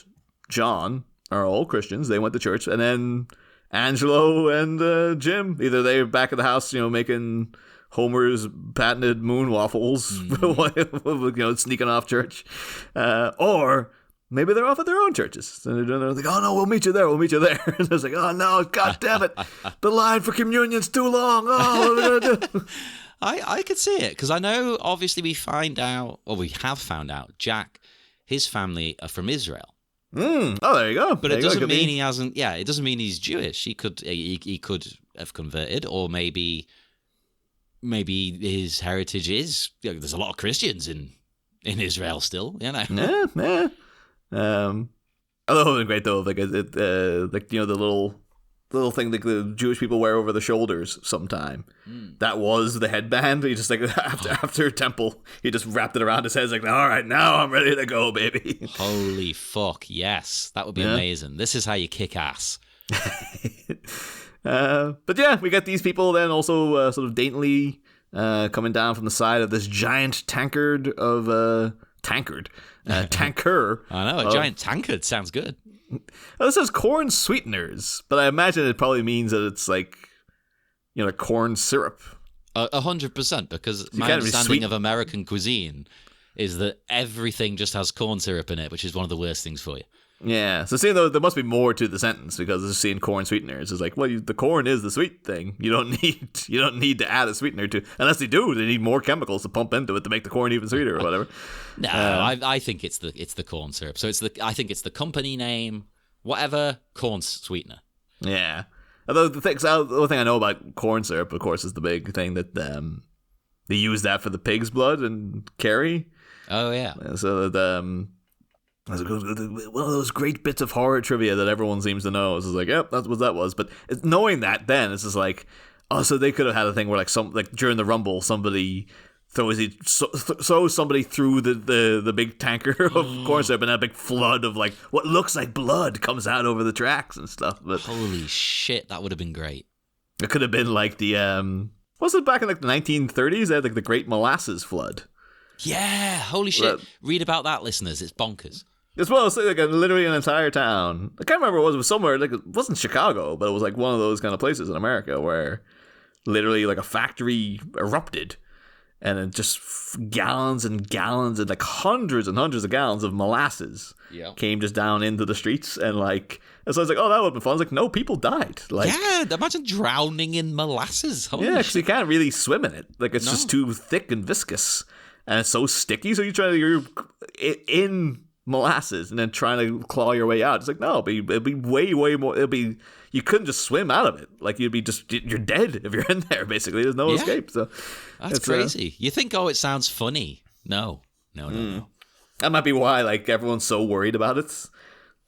S1: John are all Christians. They went to church. And then Angelo and Jim, either they're back at the house, making Homer's patented moon waffles, sneaking off church. Or... maybe they're off at their own churches. And they're like, oh, no, we'll meet you there. And it's like, oh, no, God damn it. The line for communion's too long. Oh, what are we going to do?
S2: I could see it, because I know, obviously, we have found out, Jack, his family are from Israel.
S1: Oh, there you go.
S2: But it doesn't mean he hasn't, it doesn't mean he's Jewish. He could have converted, or maybe his heritage is, there's a lot of Christians in Israel still,
S1: Yeah. I thought it was great though, like the little thing that the Jewish people wear over the shoulders sometime. That was the headband. He just like after temple, he just wrapped it around his head. He's like, all right, now I'm ready to go, baby.
S2: Holy fuck, yes, that would be amazing. This is how you kick ass.
S1: But yeah, we got these people then also sort of daintily coming down from the side of this giant tankard of tanker.
S2: I know, a giant tankard sounds good.
S1: This says corn sweeteners, but I imagine it probably means that it's like, corn syrup.
S2: 100%, because my understanding of American cuisine is that everything just has corn syrup in it, which is one of the worst things for you.
S1: Yeah, so seeing though, there must be more to the sentence, because just seeing corn sweeteners is like, well, the corn is the sweet thing. You don't need to add a sweetener to, unless they do. They need more chemicals to pump into it to make the corn even sweeter or whatever.
S2: No, I think it's the corn syrup. So I think it's the company name, whatever, corn sweetener.
S1: Yeah. Although the only thing I know about corn syrup, of course, is the big thing that they use that for the pig's blood and Carrie.
S2: Oh, yeah.
S1: So the one of those great bits of horror trivia that everyone seems to know. It's just like, yep, that's what that was. But knowing that, then it's just like, oh, so they could have had a thing where like during the Rumble, somebody throws somebody through the big tanker of corn syrup, and a big flood of like what looks like blood comes out over the tracks and stuff. But
S2: holy shit, that would have been great.
S1: It could have been like the was it back in like the 1930s? They had like the Great Molasses Flood.
S2: Yeah, holy shit. Read about that, listeners. It's bonkers.
S1: As well as like literally an entire town. I can't remember what it was. It was somewhere, like, it wasn't Chicago, but it was like one of those kind of places in America where literally like a factory erupted, and it just gallons and gallons and like hundreds and hundreds of gallons of molasses came just down into the streets. And like, and so I was like, oh, that would have been fun. I was like, no, people died. Like, yeah,
S2: imagine drowning in molasses. Holy shit.
S1: Because you can't really swim in it. Like, it's just too thick and viscous, and it's so sticky. So you're in molasses and then trying to claw your way out. It's like, no, it'd be way more. You couldn't just swim out of it. Like, you're dead if you're in there. Basically, there's no escape. So
S2: that's crazy. You think, oh, it sounds funny? No.
S1: That might be why like everyone's so worried about it.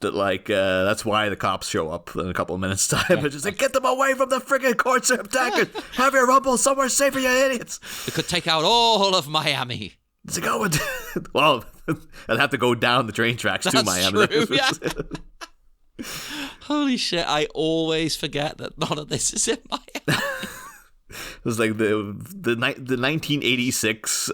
S1: That like that's why the cops show up in a couple of minutes' time. It's just like, get them away from the friggin' corn syrup tank and have your Rumble somewhere safer, you idiots.
S2: It could take out all of Miami.
S1: It's like, oh, well, I'd have to go down the train tracks to Miami.
S2: True, yeah. Holy shit, I always forget that none of this is in Miami.
S1: It was like the 1986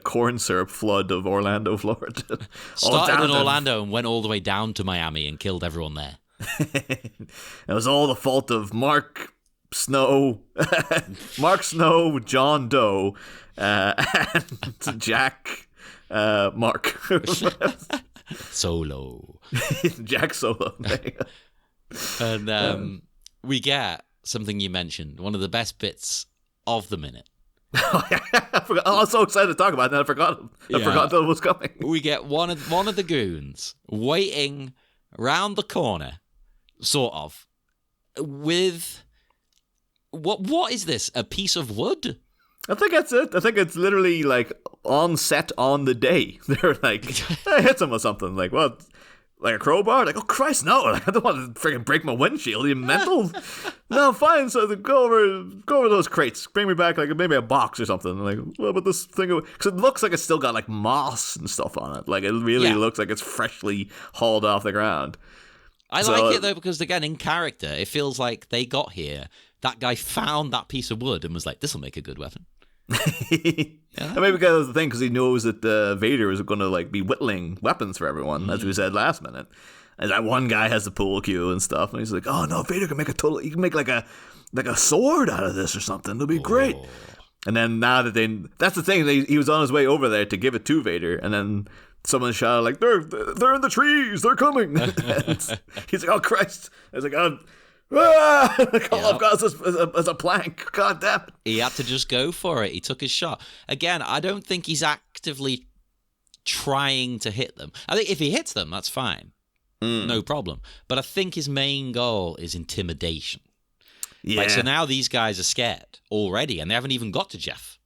S1: corn syrup flood of Orlando, Florida.
S2: Started in Orlando and went all the way down to Miami and killed everyone there.
S1: It was all the fault of Mark Snow, John Doe, and Jack Mark.
S2: Solo.
S1: Jack Solo.
S2: And we get something you mentioned, one of the best bits of the minute.
S1: I forgot. I was so excited to talk about it, and I forgot that it was coming.
S2: We get one of the goons waiting round the corner, sort of, with what is this? A piece of wood?
S1: I think that's it. I think it's literally like on set on the day. They're like, I hit him with something. Like, what? Like a crowbar? Like, oh Christ, no! Like, I don't want to freaking break my windshield. Are you mental? No, fine. So go over those crates. Bring me back like maybe a box or something. Like, what about this thing? Because it looks like it's still got like moss and stuff on it. Like, it really looks like it's freshly hauled off the ground.
S2: I like it though because again, in character, it feels like they got here. That guy found that piece of wood and was like, "This will make a good weapon."
S1: I mean, because the thing, because he knows that Vader is going to like be whittling weapons for everyone, as we said last minute. And that one guy has the pool cue and stuff, and he's like, "Oh no, Vader can make he can make like a sword out of this or something. It'll be great." And then now that that's the thing, he was on his way over there to give it to Vader, and then someone shouted like, "They're in the trees, they're coming!" He's like, "Oh Christ!" I was like, "Oh." I've got as a plank. God damn it.
S2: He had to just go for it. He took his shot. Again, I don't think he's actively trying to hit them. I think if he hits them, that's fine. No problem. But I think his main goal is intimidation. Yeah. Like, so now these guys are scared already, and they haven't even got to Jeff.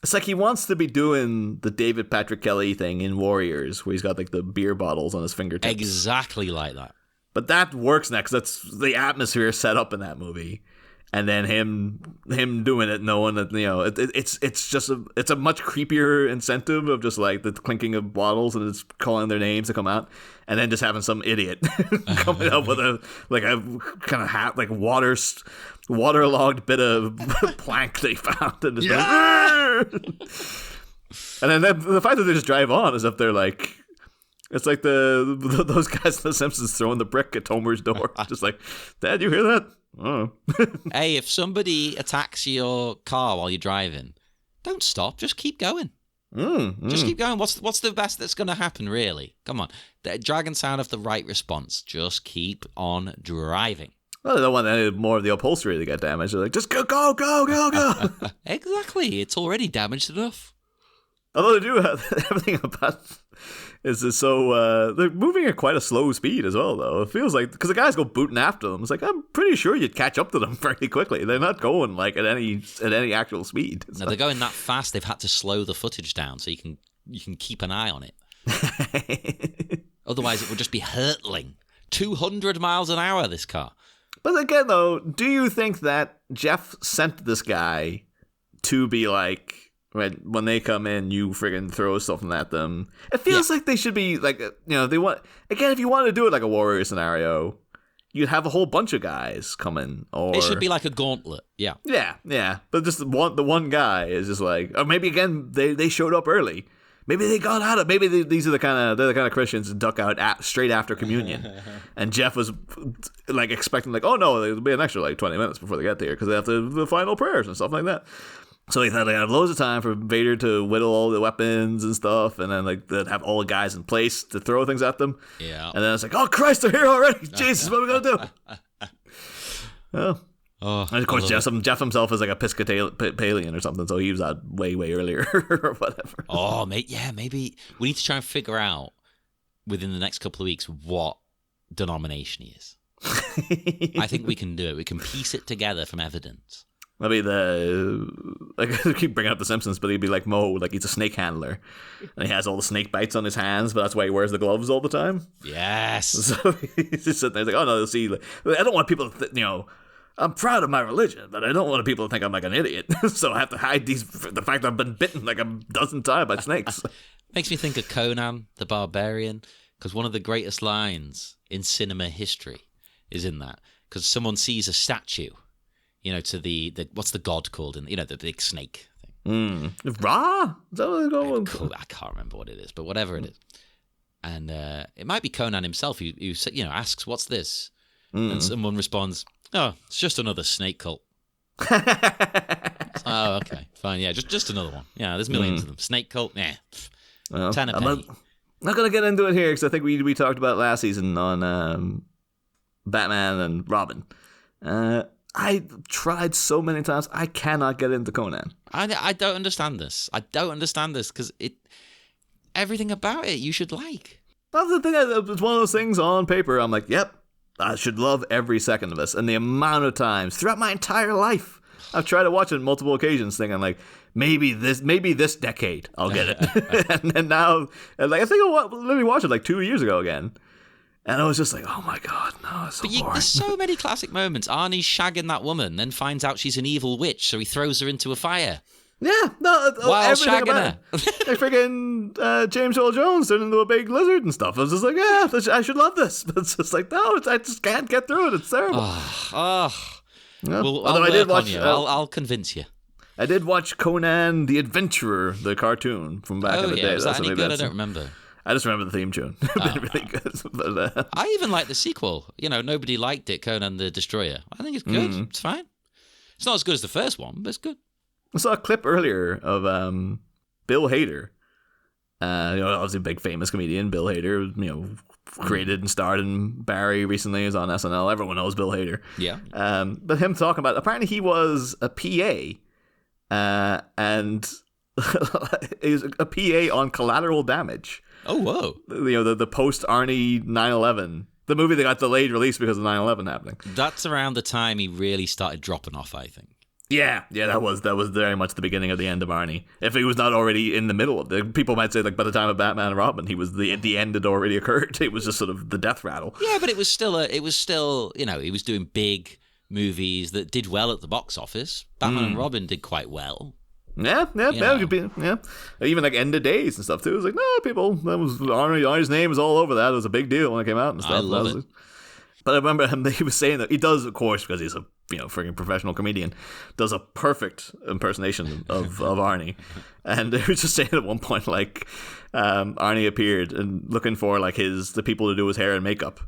S1: It's like he wants to be doing the David Patrick Kelly thing in Warriors, where he's got like the beer bottles on his fingertips.
S2: Exactly like that.
S1: But that works next. That's the atmosphere set up in that movie, and then him doing it, knowing that it's just a much creepier incentive of just like the clinking of bottles and it's calling their names to come out, and then just having some idiot coming up with a kind of like waterlogged bit of plank they found and just and then the fact that they just drive on as if they're like. It's like those guys in The Simpsons throwing the brick at Homer's door. Just like, Dad, you hear that? Oh.
S2: Hey, if somebody attacks your car while you're driving, don't stop. Just keep going. Just keep going. What's the best that's going to happen, really? Come on. The dragon sound of the right response. Just keep on driving.
S1: Well, they don't want any more of the upholstery to get damaged. They're like, just go.
S2: Exactly. It's already damaged enough.
S1: Although they do have everything about is so they're moving at quite a slow speed as well, though. It feels like because the guys go booting after them. It's like I'm pretty sure you'd catch up to them fairly quickly. They're not going like at any actual speed.
S2: No, they're going that fast. They've had to slow the footage down so you can you can keep an eye on it. Otherwise, it would just be hurtling 200 miles an hour. This car.
S1: But again, though, do you think that Jeff sent this guy to be like, right, when they come in, you friggin' throw something at them? It feels like they should be like, they want, again, if you want to do it like a warrior scenario, you'd have a whole bunch of guys coming. Or
S2: it should be like a gauntlet. Yeah.
S1: Yeah. But just the one guy is just like, or maybe again, they showed up early. Maybe they got out of. Maybe these are the kind of Christians that duck out straight after communion, and Jeff was like expecting like, oh no, there'll be an extra like 20 minutes before they get there because they have the final prayers and stuff like that. So he thought they had loads of time for Vader to whittle all the weapons and stuff, and then like they'd have all the guys in place to throw things at them.
S2: Yeah,
S1: and then it's like, oh Christ, they're here already! Jesus, what are we gonna do? Well.
S2: Oh,
S1: and of course, Jeff himself is like a Episcopalian or something, so he was out way earlier or whatever.
S2: Oh, maybe we need to try and figure out within the next couple of weeks what denomination he is. I think we can do it. We can piece it together from evidence.
S1: Maybe I keep bringing up The Simpsons, but he'd be like Moe, like he's a snake handler, and he has all the snake bites on his hands, but that's why he wears the gloves all the time.
S2: Yes.
S1: So he's just sitting there, he's like, oh no, see, like, I don't want people to, I'm proud of my religion, but I don't want people to think I'm like an idiot. So I have to hide the fact I've been bitten like a dozen times by snakes.
S2: Makes me think of Conan the Barbarian, because one of the greatest lines in cinema history is in that, because someone sees a statue, to the what's the god called in the big snake thing.
S1: Ra? Is that what it's called?
S2: I can't remember what it is, but whatever it is, and it might be Conan himself who asks, "What's this?" And someone responds, "Oh, it's just another snake cult." Oh, okay, fine, yeah, just another one. Yeah, there's millions of them. Snake cult, well, 10 a penny.
S1: I'm not gonna get into it here because I think we talked about it last season on Batman and Robin. I tried so many times. I cannot get into Conan.
S2: I don't understand this. Because everything about it you should like.
S1: That's the thing. It's one of those things on paper. I'm like, yep, I should love every second of this. And the amount of times throughout my entire life, I've tried to watch it on multiple occasions, thinking like, maybe this decade I'll get it. and now, like, I think I literally watched it like 2 years ago again. And I was just like, oh my God, no, it's so boring.
S2: There's so many classic moments. Arnie's shagging that woman, then finds out she's an evil witch, so he throws her into a fire.
S1: Yeah, no,
S2: while
S1: everything
S2: shagging
S1: about
S2: her.
S1: It. Like freaking James Earl Jones turned into a big lizard and stuff. I was just like, yeah, I should love this. But it's just like, no, I just can't get through it. It's terrible.
S2: Yeah. Well, I'll
S1: I did watch.
S2: I'll convince you.
S1: I did watch Conan the Adventurer, the cartoon from back in the day.
S2: Was that any good? I don't remember.
S1: I just remember the theme tune. It's been really good. But,
S2: I even like the sequel. Nobody liked it, Conan the Destroyer. I think it's good. It's fine. It's not as good as the first one, but it's good.
S1: I saw a clip earlier of Bill Hader. Obviously a big famous comedian, Bill Hader, created and starred in Barry recently. He was on SNL. Everyone knows Bill Hader.
S2: Yeah.
S1: But him talking about, apparently he was a PA, and he was a PA on Collateral Damage.
S2: Oh, whoa.
S1: The post-Arnie 9/11. The movie that got delayed release because of 9/11 happening.
S2: That's around the time he really started dropping off, I think.
S1: Yeah, that was very much the beginning of the end of Arnie. If he was not already in the middle of it, people might say like by the time of Batman and Robin, he was the end had already occurred. It was just sort of the death rattle.
S2: Yeah, but it was still he was doing big movies that did well at the box office. Batman and Robin did quite well.
S1: Yeah. Even like End of Days and stuff too. It was like, no, people, that was Arnie's name was all over that. It was a big deal when it came out and stuff.
S2: I love it.
S1: But I remember him, he was saying that he does, of course, because he's a freaking professional comedian, does a perfect impersonation of Arnie. And he was just saying at one point, like, Arnie appeared and looking for like the people to do his hair and makeup.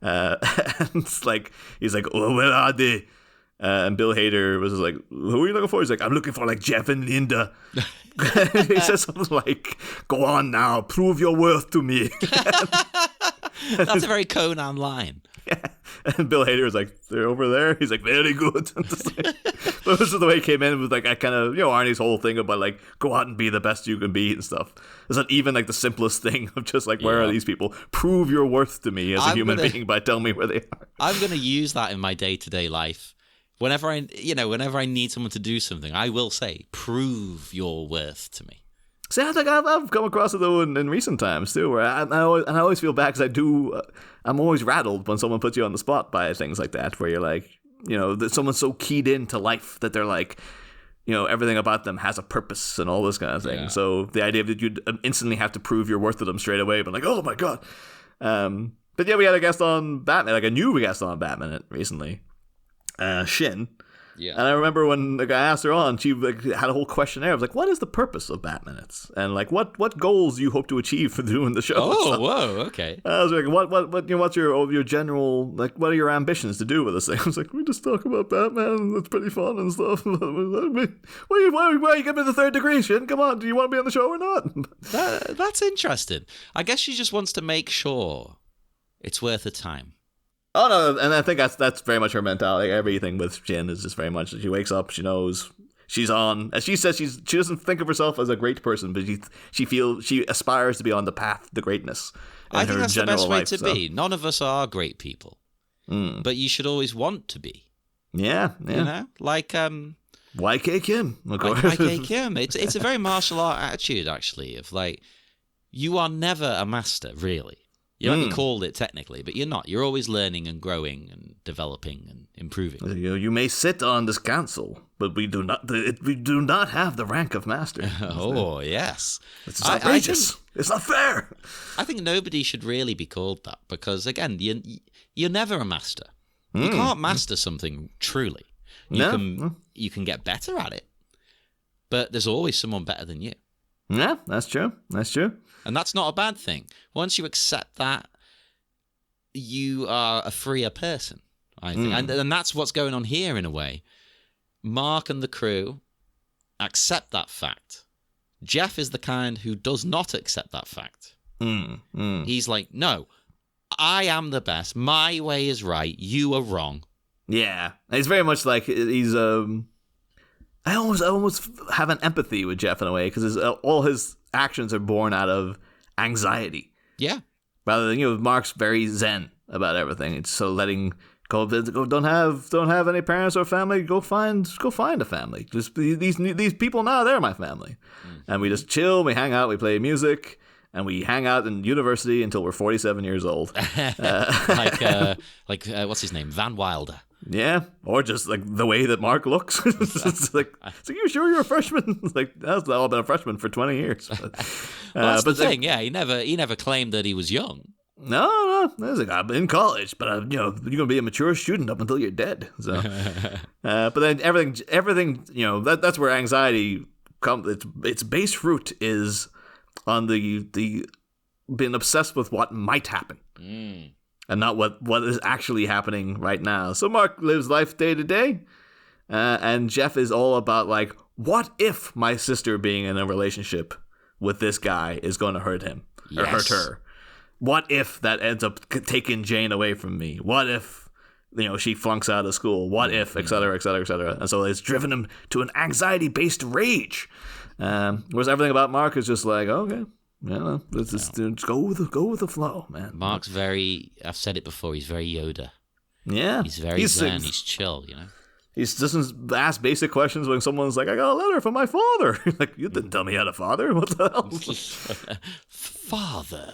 S1: And it's like, he's like, oh, where are they? And Bill Hader was like, who are you looking for? He's like, I'm looking for like Jeff and Linda. He said something like, go on now, prove your worth to me.
S2: That's a very Conan line.
S1: Yeah. And Bill Hader was like, they're over there. He's like, very good. But this is the way he came in with like a kind of, Arnie's whole thing about like, go out and be the best you can be and stuff. It's not even like the simplest thing of just like, where are these people? Prove your worth to me as a human being by telling me where they are.
S2: I'm going to use that in my day-to-day life. Whenever I need someone to do something, I will say, prove your worth to me.
S1: See, I think I've come across it though in recent times too, where I always feel bad because I'm always rattled when someone puts you on the spot by things like that, where you're like, that someone's so keyed into life that they're like, everything about them has a purpose and all this kind of thing. Yeah. So the idea that you'd instantly have to prove your worth to them straight away, but like, oh my god. But yeah, we had a guest on Batman, like a new guest on Batman recently, Shin. Yeah. And I remember when the guy asked her on, she had a whole questionnaire. I was like, what is the purpose of Bat Minutes? And like, what goals do you hope to achieve for doing the show?
S2: Oh, whoa, okay.
S1: I was like, what's your general, like, what are your ambitions to do with this thing? I was like, we just talk about Batman, it's pretty fun and stuff. Why you give me the third degree, Shin? Come on, do you want to be on the show or not?
S2: That's interesting. I guess she just wants to make sure it's worth the time.
S1: Oh no, and I think that's very much her mentality. Everything with Jin is just very much that she wakes up, she knows she's on. As she says, she doesn't think of herself as a great person, but she aspires to be on the path to greatness.
S2: I think that's the best way to be. None of us are great people, but you should always want to be.
S1: Yeah.
S2: Like
S1: YK Kim, of course.
S2: YK Kim. It's a very martial art attitude, actually, of like, you are never a master, really. You might be called it technically, but you're not. You're always learning and growing and developing and improving.
S1: You may sit on this council, but we do not have the rank of master.
S2: Oh, yes.
S1: It's outrageous. It's not fair.
S2: I think nobody should really be called that because, again, you're never a master. You can't master something truly. You can get better at it, but there's always someone better than you.
S1: Yeah, that's true.
S2: And that's not a bad thing. Once you accept that, you are a freer person, I think. And that's what's going on here in a way. Mark and the crew accept that fact. Jeff is the kind who does not accept that fact. He's like, no, I am the best. My way is right. You are wrong.
S1: Yeah. He's very much like he's... I almost have an empathy with Jeff in a way because all his actions are born out of anxiety. Yeah. Rather than Mark's very zen about everything. It's so letting go. Don't have any parents or family. Go find a family. Just these people now, they're my family, and we just chill. We hang out. We play music. And we hang out in university until we're 47 years old.
S2: Like what's his name? Van Wilder.
S1: Yeah, or just like the way that Mark looks. It's like, you sure you're a freshman? It's like, that's all been a freshman for 20 years. But,
S2: that's the thing. Yeah, he never claimed that he was young.
S1: No. There's a guy in college, but you're gonna be a mature student up until you're dead. So, but then everything. That's where anxiety comes. Its base root is on the being obsessed with what might happen. And not what is actually happening right now. So Mark lives life day to day, and Jeff is all about like, what if my sister being in a relationship with this guy is going to hurt him or hurt her? What if that ends up taking Jane away from me? What if she flunks out of school? What if, et cetera, et cetera, et cetera? And so it's driven him to an anxiety-based rage. Whereas everything about Mark is just like, okay. Yeah, let's just go with the flow, man.
S2: Mark's I've said it before, he's very Yoda.
S1: Yeah.
S2: He's very zen, he's chill,
S1: He doesn't ask basic questions when someone's like, I got a letter from my father. Like, you didn't tell me you had a father. What the hell?
S2: Father.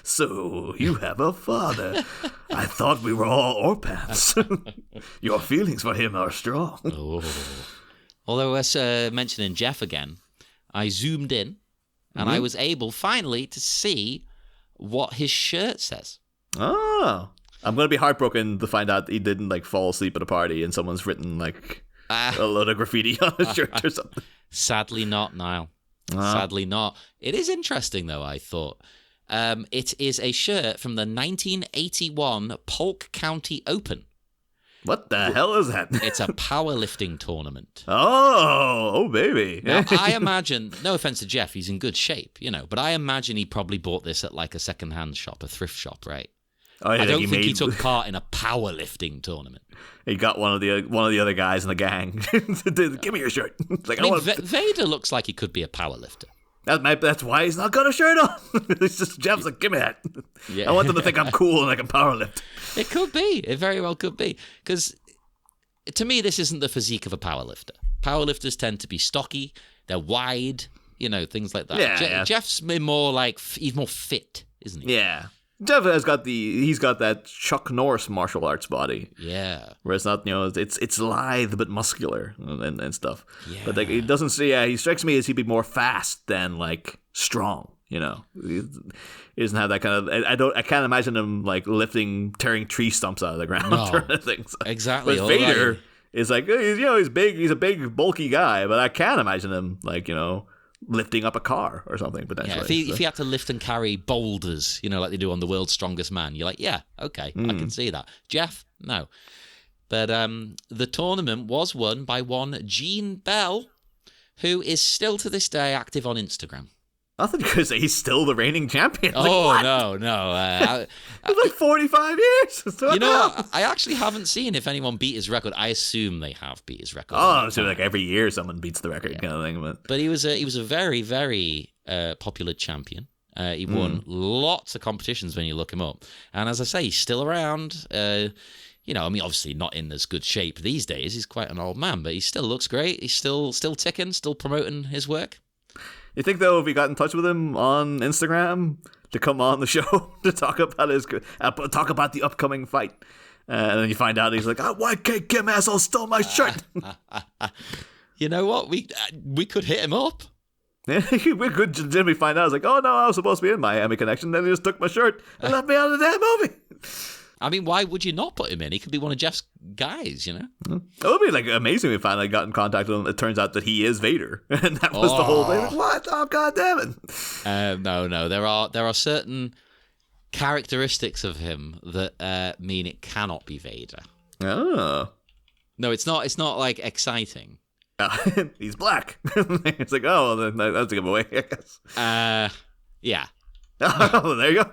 S1: So, you have a father. I thought we were all orphans. Your feelings for him are strong.
S2: Oh. Although, as mentioning Jeff again, I zoomed in. And I was able, finally, to see what his shirt says.
S1: Oh. I'm going to be heartbroken to find out he didn't, fall asleep at a party and someone's written, a load of graffiti on his shirt or something.
S2: Sadly not, Niall. Sadly not. It is interesting, though, I thought. It is a shirt from the 1981 Polk County Open.
S1: What the hell is that?
S2: It's a powerlifting tournament.
S1: Oh, baby.
S2: Now, I imagine, no offense to Jeff, he's in good shape, but I imagine he probably bought this at a secondhand shop, a thrift shop, right?
S1: Oh, yeah,
S2: I don't think he took part in a powerlifting tournament.
S1: He got one of the other guys in the gang. Give me your shirt.
S2: Vader looks like he could be a powerlifter.
S1: That's why he's not got a shirt on. It's just Jeff's like, give me that. Yeah. I want them to think I'm cool and I can powerlift.
S2: It could be. It very well could be. Because to me, this isn't the physique of a powerlifter. Powerlifters tend to be stocky. They're wide. things like that.
S1: Yeah,
S2: Jeff's more like he's more fit, isn't he?
S1: Yeah. Jeff has got he's got that Chuck Norris martial arts body.
S2: Yeah.
S1: Where it's not, it's lithe but muscular and stuff.
S2: Yeah.
S1: But like, it doesn't say, he strikes me as he'd be more fast than like strong, He doesn't have that kind of, I can't imagine him like tearing tree stumps out of the ground or things.
S2: Exactly.
S1: But Vader is like, he's big, he's a big bulky guy, but I can't imagine him like, lifting up a car or something potentially.
S2: Yeah, if he had to lift and carry boulders, like they do on The World's Strongest Man, you're like, yeah, okay, I can see that. Jeff, no. But the tournament was won by one Gene Bell, who is still to this day active on Instagram.
S1: I thought you could say he's still the reigning champion.
S2: No.
S1: It's like 45 years.
S2: I actually haven't seen if anyone beat his record. I assume they have beat his record.
S1: Oh, so like every year someone beats the record kind of thing.
S2: But he was a very, very popular champion. He won lots of competitions when you look him up. And as I say, he's still around. Obviously not in as good shape these days. He's quite an old man, but he still looks great. He's still ticking, still promoting his work.
S1: You think, though, if we got in touch with him on Instagram to come on the show to talk about the upcoming fight, and then you find out he's like, why can't Kim asshole stole my shirt?
S2: You know what? We could hit him up.
S1: We could legitimately find out. I was like, oh no, I was supposed to be in Miami Connection. Then he just took my shirt and left me out of the damn movie.
S2: I mean, why would you not put him in? He could be one of Jeff's guys, It
S1: would be like amazing if we finally got in contact with him. It turns out that he is Vader, and that was the whole thing. Like, what? Oh, God damn it!
S2: No. There are certain characteristics of him that mean it cannot be Vader.
S1: Oh.
S2: No, it's not. It's not like exciting.
S1: He's black. It's like, then that's a giveaway, I guess.
S2: Yeah.
S1: Oh, there you go.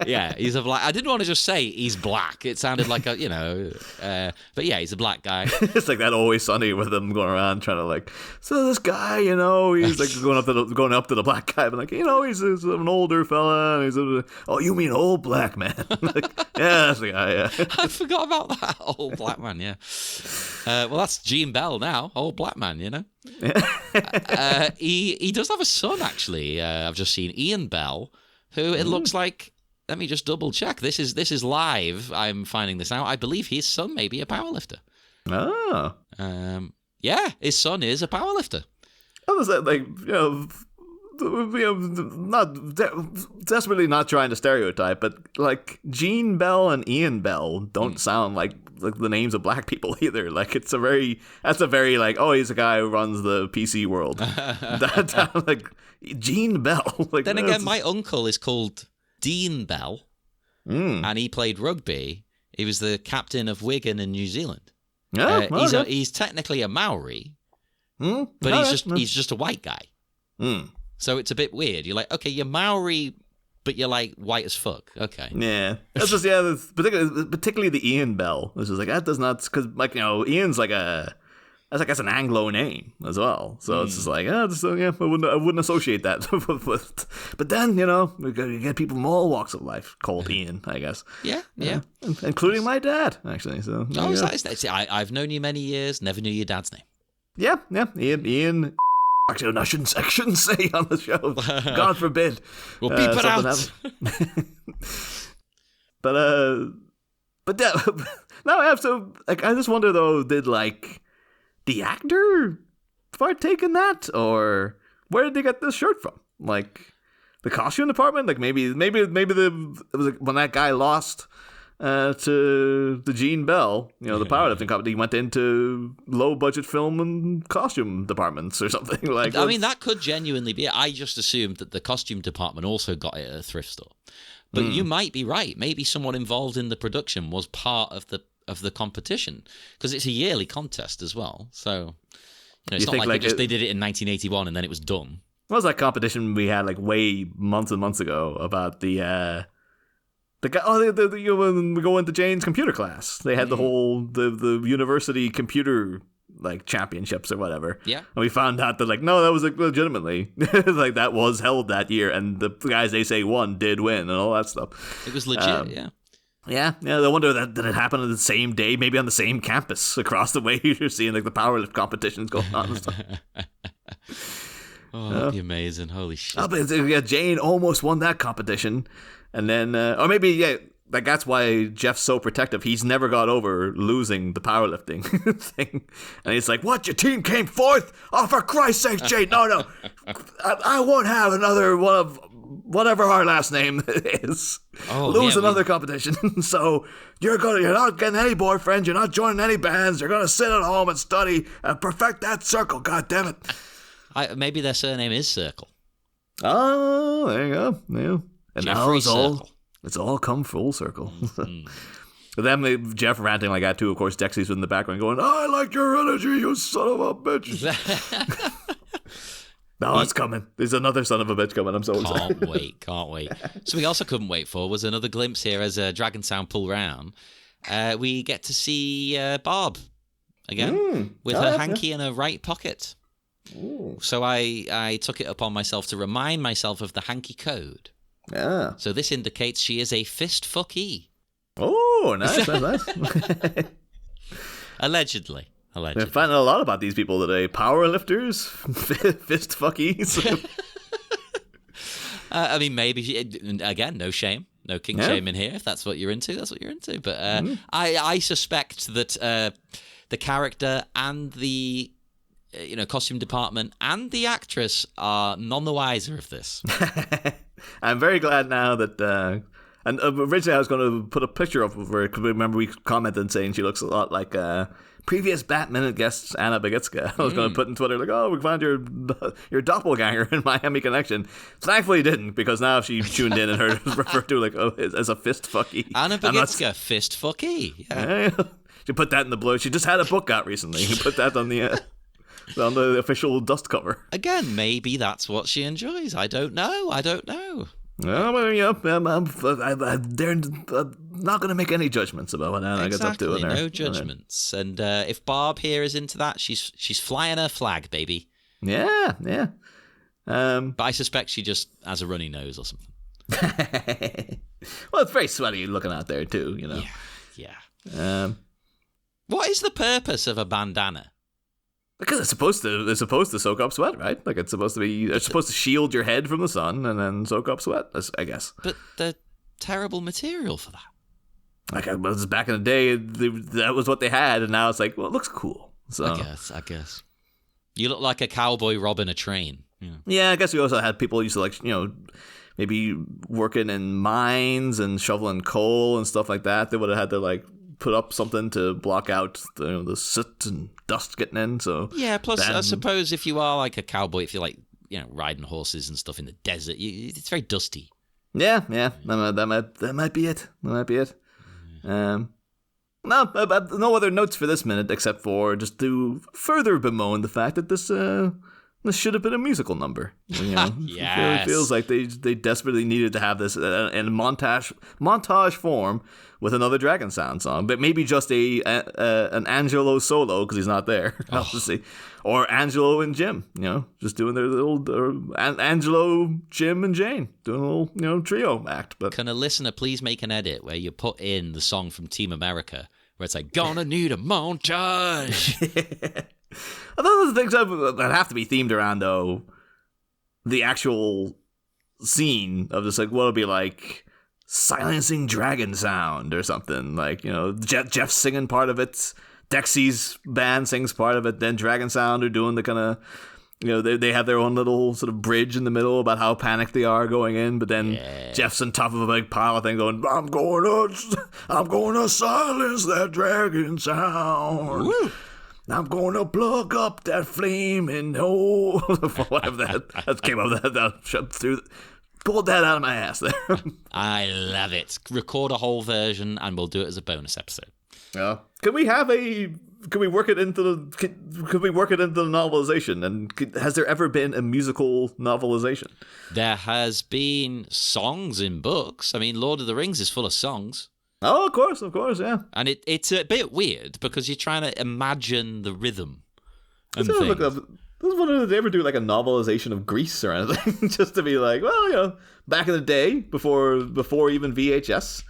S2: Yeah, he's a black. I didn't want to just say he's black. It sounded like but yeah, he's a black guy.
S1: It's like that Always Sunny with them going around trying to like. So this guy, he's like going up to the black guy, but like, he's an older fella. And you mean old black man? Like, yeah, that's the guy. Yeah.
S2: I forgot about that old black man. Yeah. Well, that's Gene Bell now, old black man. He does have a son actually. I've just seen Ian Bell. Who it looks like, let me just double check. This is live. I'm finding this out. I believe his son may be a powerlifter.
S1: Oh.
S2: Yeah, his son is a powerlifter.
S1: I was like, not desperately not trying to stereotype, but like Gene Bell and Ian Bell don't sound like the names of black people either. Like that's a very like, oh, he's a guy who runs the PC world. that like Gene Bell. Like,
S2: then again, my uncle is called Dean Bell, and he played rugby. He was the captain of Wigan in New Zealand. Yeah, he's technically a Maori, but he's just a white guy. So it's a bit weird. You're like, okay, you're Maori, but you're like white as fuck. Okay.
S1: Yeah, that's just particularly the Ian Bell. This is like that does not because like Ian's like that's an Anglo name as well. So it's just like I wouldn't associate that with. But then we get people from all walks of life called Ian, I guess.
S2: Yeah.
S1: Including my dad actually. So
S2: I've known you many years. Never knew your dad's name.
S1: Yeah. Ian. Actually, I shouldn't say on the show. God forbid.
S2: We'll beep it out.
S1: But yeah. Now I have to. Like, I just wonder though. Did like the actor partake in that, or where did they get this shirt from? Like the costume department. Like maybe it was like when that guy lost to the Gene Bell, the powerlifting company, he went into low budget film and costume departments or something. Like,
S2: I mean, that could genuinely be it. I just assumed that the costume department also got it at a thrift store. But you might be right. Maybe someone involved in the production was part of the competition, because it's a yearly contest as well. So it's not like they did it in 1981 and then it was done.
S1: What was that competition we had like way months and months ago about the guy? Oh, when we go into Jane's computer class, they had the whole the university computer like championships or whatever.
S2: Yeah,
S1: and we found out that like no, that was like legitimately like that was held that year, and the guys they say won did win and all that stuff.
S2: It was legit.
S1: Yeah. I wonder did it happen on the same day, maybe on the same campus across the way. You're seeing like the powerlift competitions going on and stuff.
S2: Oh, that'd be amazing. Holy shit.
S1: Oh, but yeah, Jane almost won that competition. And then, or maybe, yeah, like that's why Jeff's so protective. He's never got over losing the powerlifting thing. And he's like, what? Your team came fourth? Oh, for Christ's sake, Jane. No. I won't have another one of whatever our last name is. Lose another competition. So you're not getting any boyfriends. You're not joining any bands. You're going to sit at home and study and perfect that circle. God damn it.
S2: Maybe their surname is Circle.
S1: Oh, there you go. Yeah. And
S2: Jeffrey
S1: now it's all come full circle. But then Jeff ranting like that too. Of course, Dexy's in the background going, I like your energy, you son of a bitch. No, it's coming. There's another son of a bitch coming. I'm so excited.
S2: Can't wait. So we also couldn't wait for was another glimpse here as Dragon Sound pull round. We get to see Barb again with her hanky in her right pocket. Ooh. So I took it upon myself to remind myself of the hanky code.
S1: Yeah.
S2: So this indicates she is a fist fucky.
S1: Oh, nice.
S2: Allegedly.
S1: We're finding a lot about these people today. Power lifters, fist fuckies.
S2: I mean, maybe, again, no shame. No king shame in here. If that's what you're into, that's what you're into. But I suspect that the character and the costume department and the actress are none the wiser of this.
S1: I'm very glad now that... and originally I was going to put a picture of her, because remember we commented saying she looks a lot like previous Batman guest Anna Bagitska. I was going to put in Twitter like, oh, we found your doppelganger in Miami Connection. Thankfully didn't, because now she tuned in and heard it referred to like as a fist fucky.
S2: Anna Bagitska, fist fucky.
S1: Yeah. She put that in the blue. She just had a book out recently. You put that on the official dust cover.
S2: Again, maybe that's what she enjoys. I don't know.
S1: Well, they're not going to make any judgments about what Anna gets up to in there.
S2: No judgments. And if Barb here is into that, she's flying her flag, baby.
S1: Yeah.
S2: But I suspect she just has a runny nose or something.
S1: Well, it's very sweaty looking out there too,
S2: Yeah. What is the purpose of a bandana?
S1: Because it's supposed to soak up sweat, right? Like it's supposed to shield your head from the sun and then soak up sweat, I guess.
S2: But they're terrible material for that.
S1: Like it was back in the day, that was what they had, and now it's like, well, it looks cool. So
S2: I guess. You look like a cowboy robbing a train.
S1: Yeah, I guess we also had people used to like, maybe working in mines and shoveling coal and stuff like that. They would have had to like put up something to block out the soot and dust getting in. So
S2: yeah, plus I suppose if you are like a cowboy, if you're like riding horses and stuff in the desert, it's very dusty.
S1: Yeah, that might be it. No other notes for this minute except for just to further bemoan the fact that this should have been a musical number.
S2: Yes.
S1: It feels like they desperately needed to have this in montage form with another Dragon Sound song, but maybe just an Angelo solo because he's not there, obviously, or Angelo and Jim, just doing their little Angelo, Jim, and Jane doing a little trio act. But
S2: can a listener please make an edit where you put in the song from Team America where it's like gonna need a montage?
S1: I thought the things that have to be themed around though the actual scene of just like what it'll be like. Silencing Dragon Sound or something like Jeff singing part of it, Dexy's band sings part of it, then Dragon Sound are doing the kind of they have their own little sort of bridge in the middle about how panicked they are going in, but then Jeff's on top of a big pile of thing going, I'm going to silence that Dragon Sound. Woo! I'm going to plug up that flame and whatever that came up that shut through. Pulled that out of my ass there.
S2: I love it. Record a whole version and we'll do it as a bonus episode.
S1: Yeah. Could we work it into the novelization? And has there ever been a musical novelization?
S2: There has been songs in books. I mean, Lord of the Rings is full of songs.
S1: Oh, of course, yeah.
S2: And it's a bit weird because you're trying to imagine the rhythm and things.
S1: Did they ever do like a novelization of Grease or anything? Just to be like, well, back in the day, before even VHS,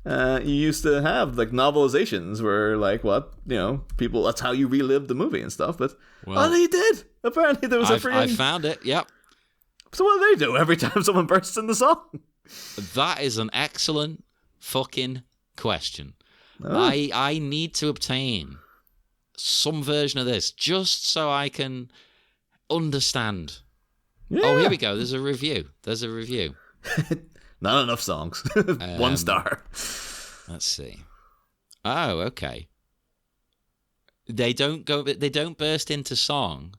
S1: you used to have like novelizations where like people, that's how you relive the movie and stuff. But he did. Apparently there was a freaking...
S2: I found it. Yep.
S1: So what do they do every time someone bursts in the song?
S2: That is an excellent fucking question. I need to obtain some version of this just so I can understand. Yeah. Oh, here we go. There's a review.
S1: Not enough songs. 1 star.
S2: Let's see. Oh, okay. They don't burst into song.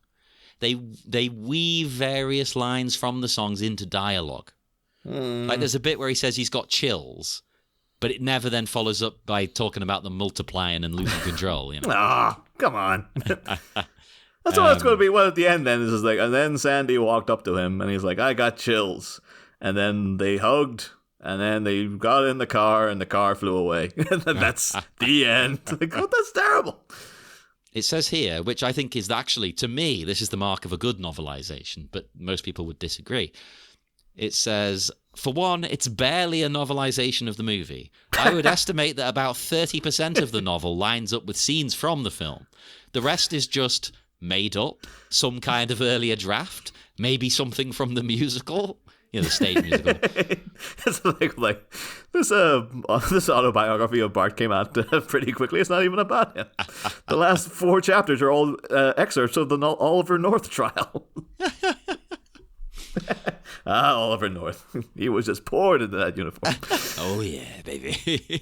S2: They weave various lines from the songs into dialogue. Like there's a bit where he says he's got chills, but it never then follows up by talking about them multiplying and losing control.
S1: Come on. That's what it's going to be. Well, at the end, then, is just like, and then Sandy walked up to him, and he's like, I got chills. And then they hugged, and then they got in the car, and the car flew away. And that's the end. Like, that's terrible.
S2: It says here, which I think is actually, to me, this is the mark of a good novelization, but most people would disagree. It says, for one, it's barely a novelization of the movie. I would estimate that about 30% of the novel lines up with scenes from the film. The rest is just made up, some kind of earlier draft, maybe something from the musical, the stage musical.
S1: It's like this autobiography of Bart came out pretty quickly. It's not even about him. The last 4 chapters are all excerpts of the Oliver North trial. Oliver North. He was just poured into that uniform.
S2: Oh yeah, baby.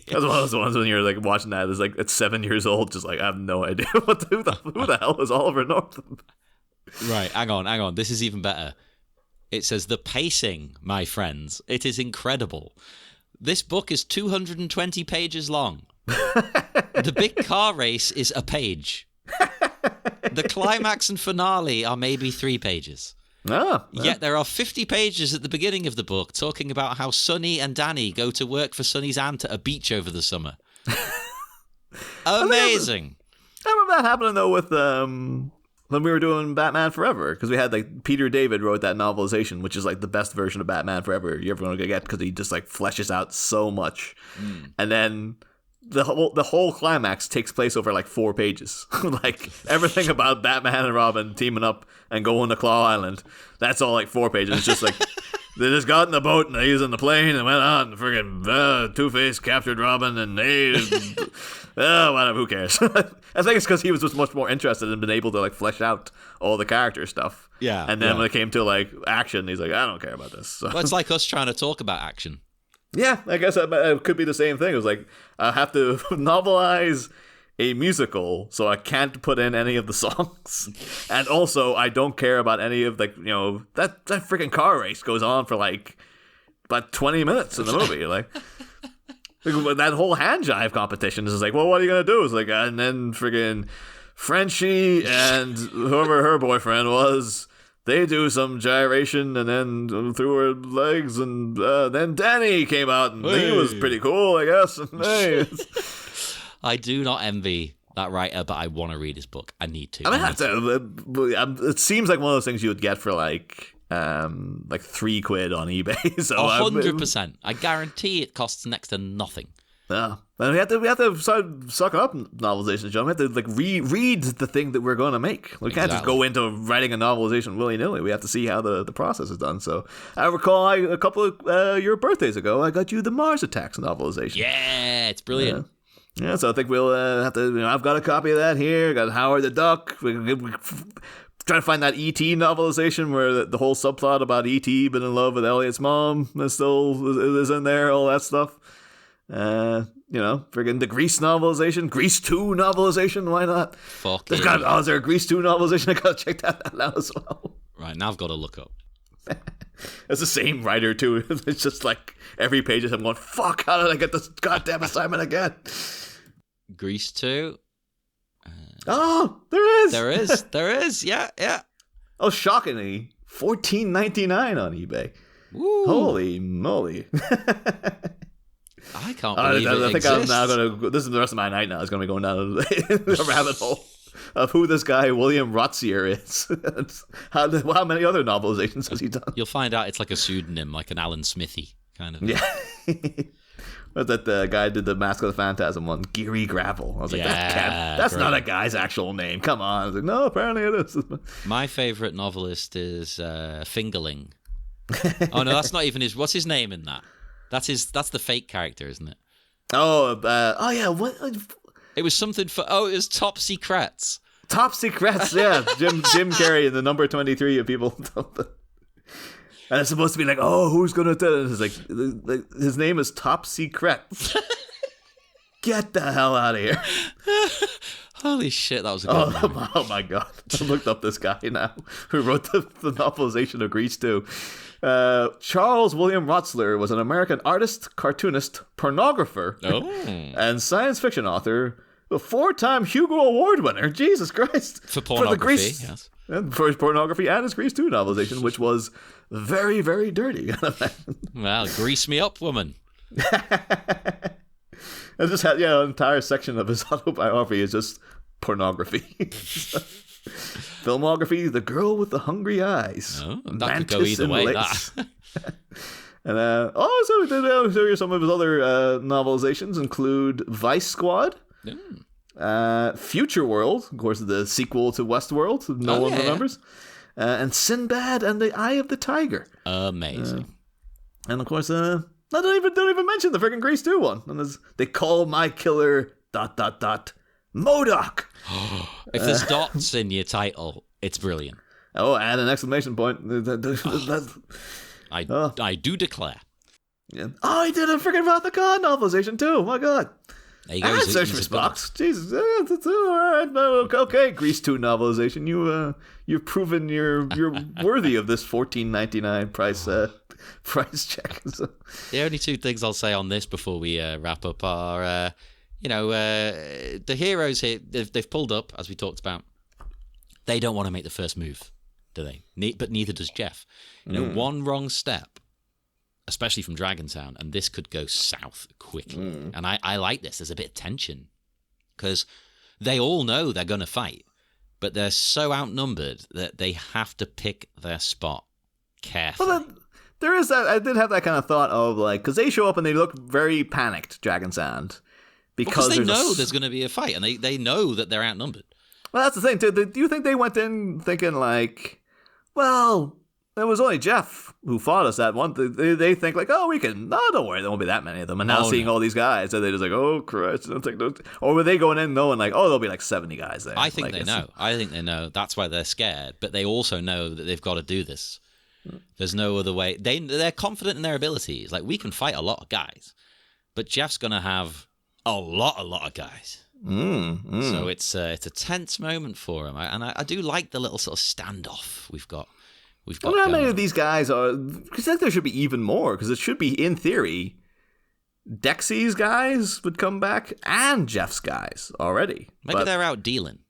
S1: That's one of those ones when you're like watching that. It's like it's 7 years old. Just like I have no idea who the hell is Oliver North.
S2: Right, hang on. This is even better. It says the pacing, my friends. It is incredible. This book is 220 pages long. The big car race is a page. The climax and finale are maybe 3 pages. Yet there are 50 pages at the beginning of the book talking about how Sonny and Danny go to work for Sonny's aunt at a beach over the summer. Amazing.
S1: I remember that happening though with when we were doing Batman Forever, because we had like Peter David wrote that novelization, which is like the best version of Batman Forever you're ever going to get, because he just like fleshes out so much, and then the whole climax takes place over like 4 pages. Like everything about Batman and Robin teaming up and going to Claw Island, that's all like 4 pages. It's just like they just got in the boat and they was in the plane and went on. And friggin' Two-Face captured Robin and they whatever, who cares? I think it's because he was just much more interested in being able to like flesh out all the character stuff.
S2: Yeah.
S1: And then when it came to like action, he's like, I don't care about this. So.
S2: Well, it's like us trying to talk about action.
S1: Yeah, I guess it could be the same thing. It was like, I have to novelize a musical, so I can't put in any of the songs. And also, I don't care about any of, like, that freaking car race goes on for, like, about 20 minutes in the movie. Like, that whole hand jive competition is just like, well, what are you going to do? It's like, and then freaking Frenchie and whoever her boyfriend was, they do some gyration and then through her legs, and then Danny came out and he was pretty cool, I guess. Hey.
S2: I do not envy that writer, but I want to read his book. I need to.
S1: It seems like one of those things you would get for like £3 on eBay. So
S2: 100%. I guarantee it costs next to nothing.
S1: Yeah, and we have to start sucking up novelizations, John. We have to like read the thing that we're going to make. We can't just go into writing a novelization willy nilly. We have to see how the process is done. So I recall a couple of your birthdays ago, I got you the Mars Attacks novelization.
S2: Yeah, it's brilliant.
S1: Yeah, so I think we'll have to. I've got a copy of that here. Got Howard the Duck. We trying to find that E.T. novelization where the whole subplot about E.T. being in love with Elliot's mom is in there. All that stuff. Friggin' the Grease novelization, Grease 2 novelization, why not? Is there a Grease 2 novelization? I gotta check that out as well.
S2: Right, now I've got to look up.
S1: It's the same writer too. It's just like every page is him going, fuck, how did I get this goddamn assignment again?
S2: Grease 2.
S1: Oh, there is. Yeah. Oh, shockingly, $14.99 on eBay.
S2: Ooh.
S1: Holy moly.
S2: I can't believe it exists.
S1: I'm now going to... This is the rest of my night now. It's going to be going down the rabbit hole of who this guy William Rotzier is. How many other novelizations has he done?
S2: You'll find out it's like a pseudonym, like an Alan Smithy kind of.
S1: Yeah. That the guy did the Mask of the Phantasm one, Geary Gravel. I was like, that's not a guy's actual name. Come on. I was like, no, apparently it is.
S2: My favorite novelist is Fingerling. Oh no, that's not even his. What's his name in that? That's the fake character, isn't it?
S1: Oh yeah. What?
S2: It was something for. Oh, it was Top Secrets.
S1: Top Secrets. Yeah, Jim Carrey in the number 23 of people. And it's supposed to be like, oh, who's gonna tell it? It's like his name is Top Secret. Get the hell out of here!
S2: Holy shit, that was a good movie.
S1: Oh my god! I looked up this guy now who wrote the novelization of Grease 2. Charles William Rotsler was an American artist, cartoonist, pornographer, and science fiction author. A 4-time Hugo Award winner. Jesus Christ.
S2: For pornography,
S1: yes. For his pornography and his Grease 2 novelization, which was very, very dirty.
S2: Well, grease me up, woman.
S1: I just had, an entire section of his autobiography is just pornography. Filmography, The Girl with the Hungry Eyes.
S2: Oh, that could go either way, that.
S1: And some of his other novelizations include Vice Squad. Future World, of course, the sequel to Westworld, no one remembers, and Sinbad and the Eye of the Tiger.
S2: Amazing.
S1: And of course, don't even mention the freaking Grease 2 one. And they call my killer ... MODOK.
S2: If there's dots in your title, it's brilliant.
S1: Oh, and an exclamation point.
S2: I do declare.
S1: Yeah. Oh, he did a freaking Wrath of Khan novelization too. Oh my god.
S2: There you go.
S1: Search for Spock. Jesus, that's all right. Okay, Grease 2 novelization. You've proven you're worthy of this $14.99 price check. So.
S2: The only two things I'll say on this before we wrap up are, the heroes here. They've pulled up, as we talked about. They don't want to make the first move, do they? But neither does Jeff. One wrong step, especially from Dragontown, and this could go south quickly. And I like this. There's a bit of tension because they all know they're going to fight, but they're so outnumbered that they have to pick their spot carefully.
S1: Well, there is that. I did have that kind of thought of because they show up and they look very panicked, Dragontown, because
S2: they know there's going to be a fight, and they know that they're outnumbered.
S1: Well, that's the thing too. Do you think they went in thinking well, it was only Jeff who fought us that one. They think oh, we can. No, don't worry, there won't be that many of them. And now seeing all these guys, so they just oh Christ, don't take those. Or were they going in knowing there'll be 70 guys there?
S2: I think they know. I think they know. That's why they're scared. But they also know that they've got to do this. There's no other way. They're confident in their abilities. We can fight a lot of guys, but Jeff's gonna have a lot of guys. So it's a tense moment for him, and I do like the little sort of standoff we've got.
S1: How many of these guys are? Because there should be even more. Because it should be, in theory, Dexy's guys would come back and Jeff's guys already.
S2: Maybe they're out dealing.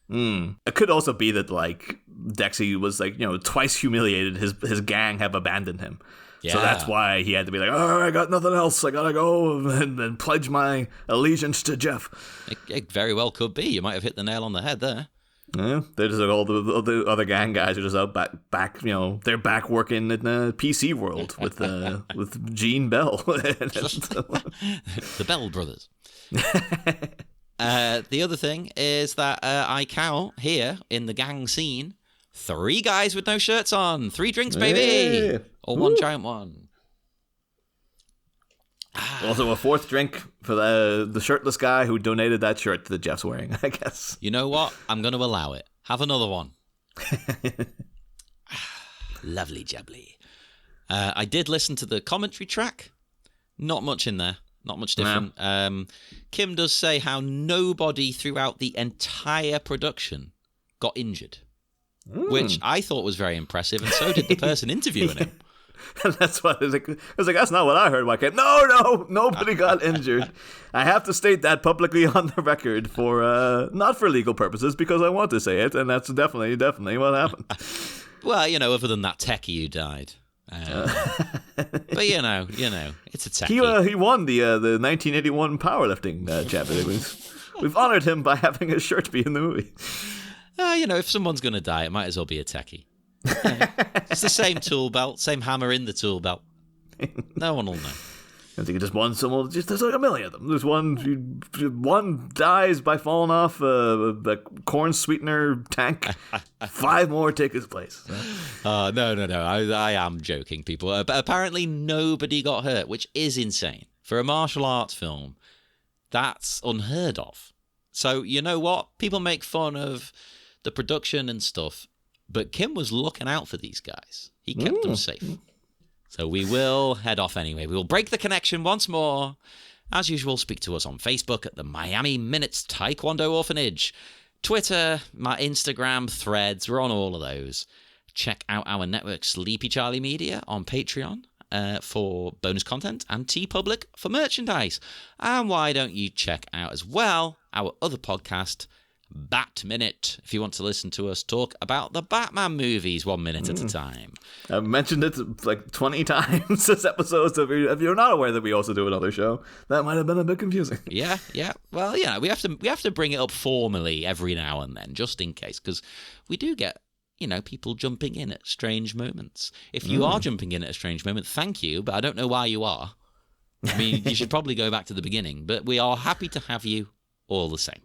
S1: It could also be that Dexy was twice humiliated. His gang have abandoned him. Yeah. So that's why he had to be I got nothing else. I gotta go and pledge my allegiance to Jeff.
S2: It very well could be. You might have hit the nail on the head there.
S1: Yeah, they're just all the other gang guys are just out back. They're back working in the PC world with Gene Bell,
S2: the Bell brothers. The other thing is that I count here in the gang scene 3 guys with no shirts on, 3 drinks, baby, or 1 giant one.
S1: Also, a 4th drink for the shirtless guy who donated that shirt that Jeff's wearing, I guess.
S2: You know what? I'm going to allow it. Have another one. Lovely jubbly. I did listen to the commentary track. Not much in there. Not much different. No. Kim does say how nobody throughout the entire production got injured, which I thought was very impressive, and so did the person interviewing him.
S1: And that's what I was like, that's not what I heard. No, nobody got injured. I have to state that publicly on the record for not for legal purposes, because I want to say it, and that's definitely what happened.
S2: Well, other than that techie who died. But it's a techie.
S1: He won the 1981 powerlifting championship. We've honored him by having his shirt be in the movie.
S2: If someone's going to die, it might as well be a techie. It's the same tool belt, same hammer in the tool belt. No one will know.
S1: I think just one, someone, just there's like a million of them. There's one dies by falling off a corn sweetener tank. 5 more take his place.
S2: No. I am joking, people. But apparently nobody got hurt, which is insane. For a martial arts film, that's unheard of. So, you know what? People make fun of the production and stuff, but Kim was looking out for these guys. He kept them safe. So we will head off anyway. We will break the connection once more. As usual, speak to us on Facebook at the Miami Minutes Taekwondo Orphanage. Twitter, my Instagram, Threads, we're on all of those. Check out our network, Sleepy Charlie Media, on Patreon for bonus content, and TeePublic for merchandise. And why don't you check out as well our other podcast, Bat Minute, if you want to listen to us talk about the Batman movies 1 minute at a time.
S1: I've mentioned it like 20 times this episode, so if you're not aware that we also do another show, that might have been a bit confusing.
S2: Yeah. Well, we have to bring it up formally every now and then, just in case, because we do get, people jumping in at strange moments. If you are jumping in at a strange moment, thank you, but I don't know why you are. I mean, you should probably go back to the beginning, but we are happy to have you all the same.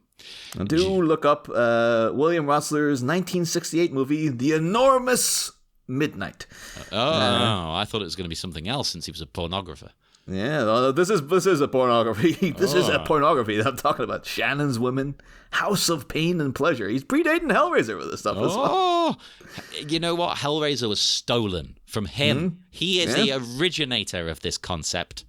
S1: And do look up William Rotsler's 1968 movie, The Enormous Midnight.
S2: I thought it was going to be something else since he was a pornographer.
S1: Yeah, this is a pornography. This is a pornography that I'm talking about. Shannon's Women, House of Pain and Pleasure. He's predating Hellraiser with this stuff as well.
S2: You know what? Hellraiser was stolen from him. He is the originator of this concept.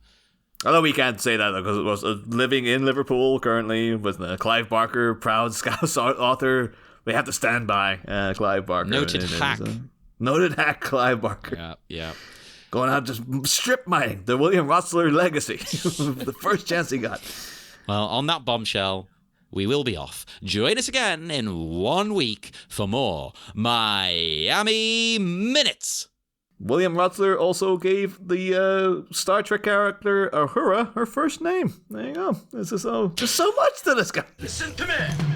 S1: Although we can't say that because it was living in Liverpool currently with Clive Barker, proud Scouse author. We have to stand by Clive Barker.
S2: Noted hack.
S1: Noted hack Clive Barker.
S2: Yeah.
S1: Going out just strip mining the William Rotsler legacy. The first chance he got.
S2: Well, on that bombshell, we will be off. Join us again in 1 week for more Miami Minutes.
S1: William Rotsler also gave the Star Trek character Uhura her first name. There you go. This is just so much to this guy.
S3: Listen to me.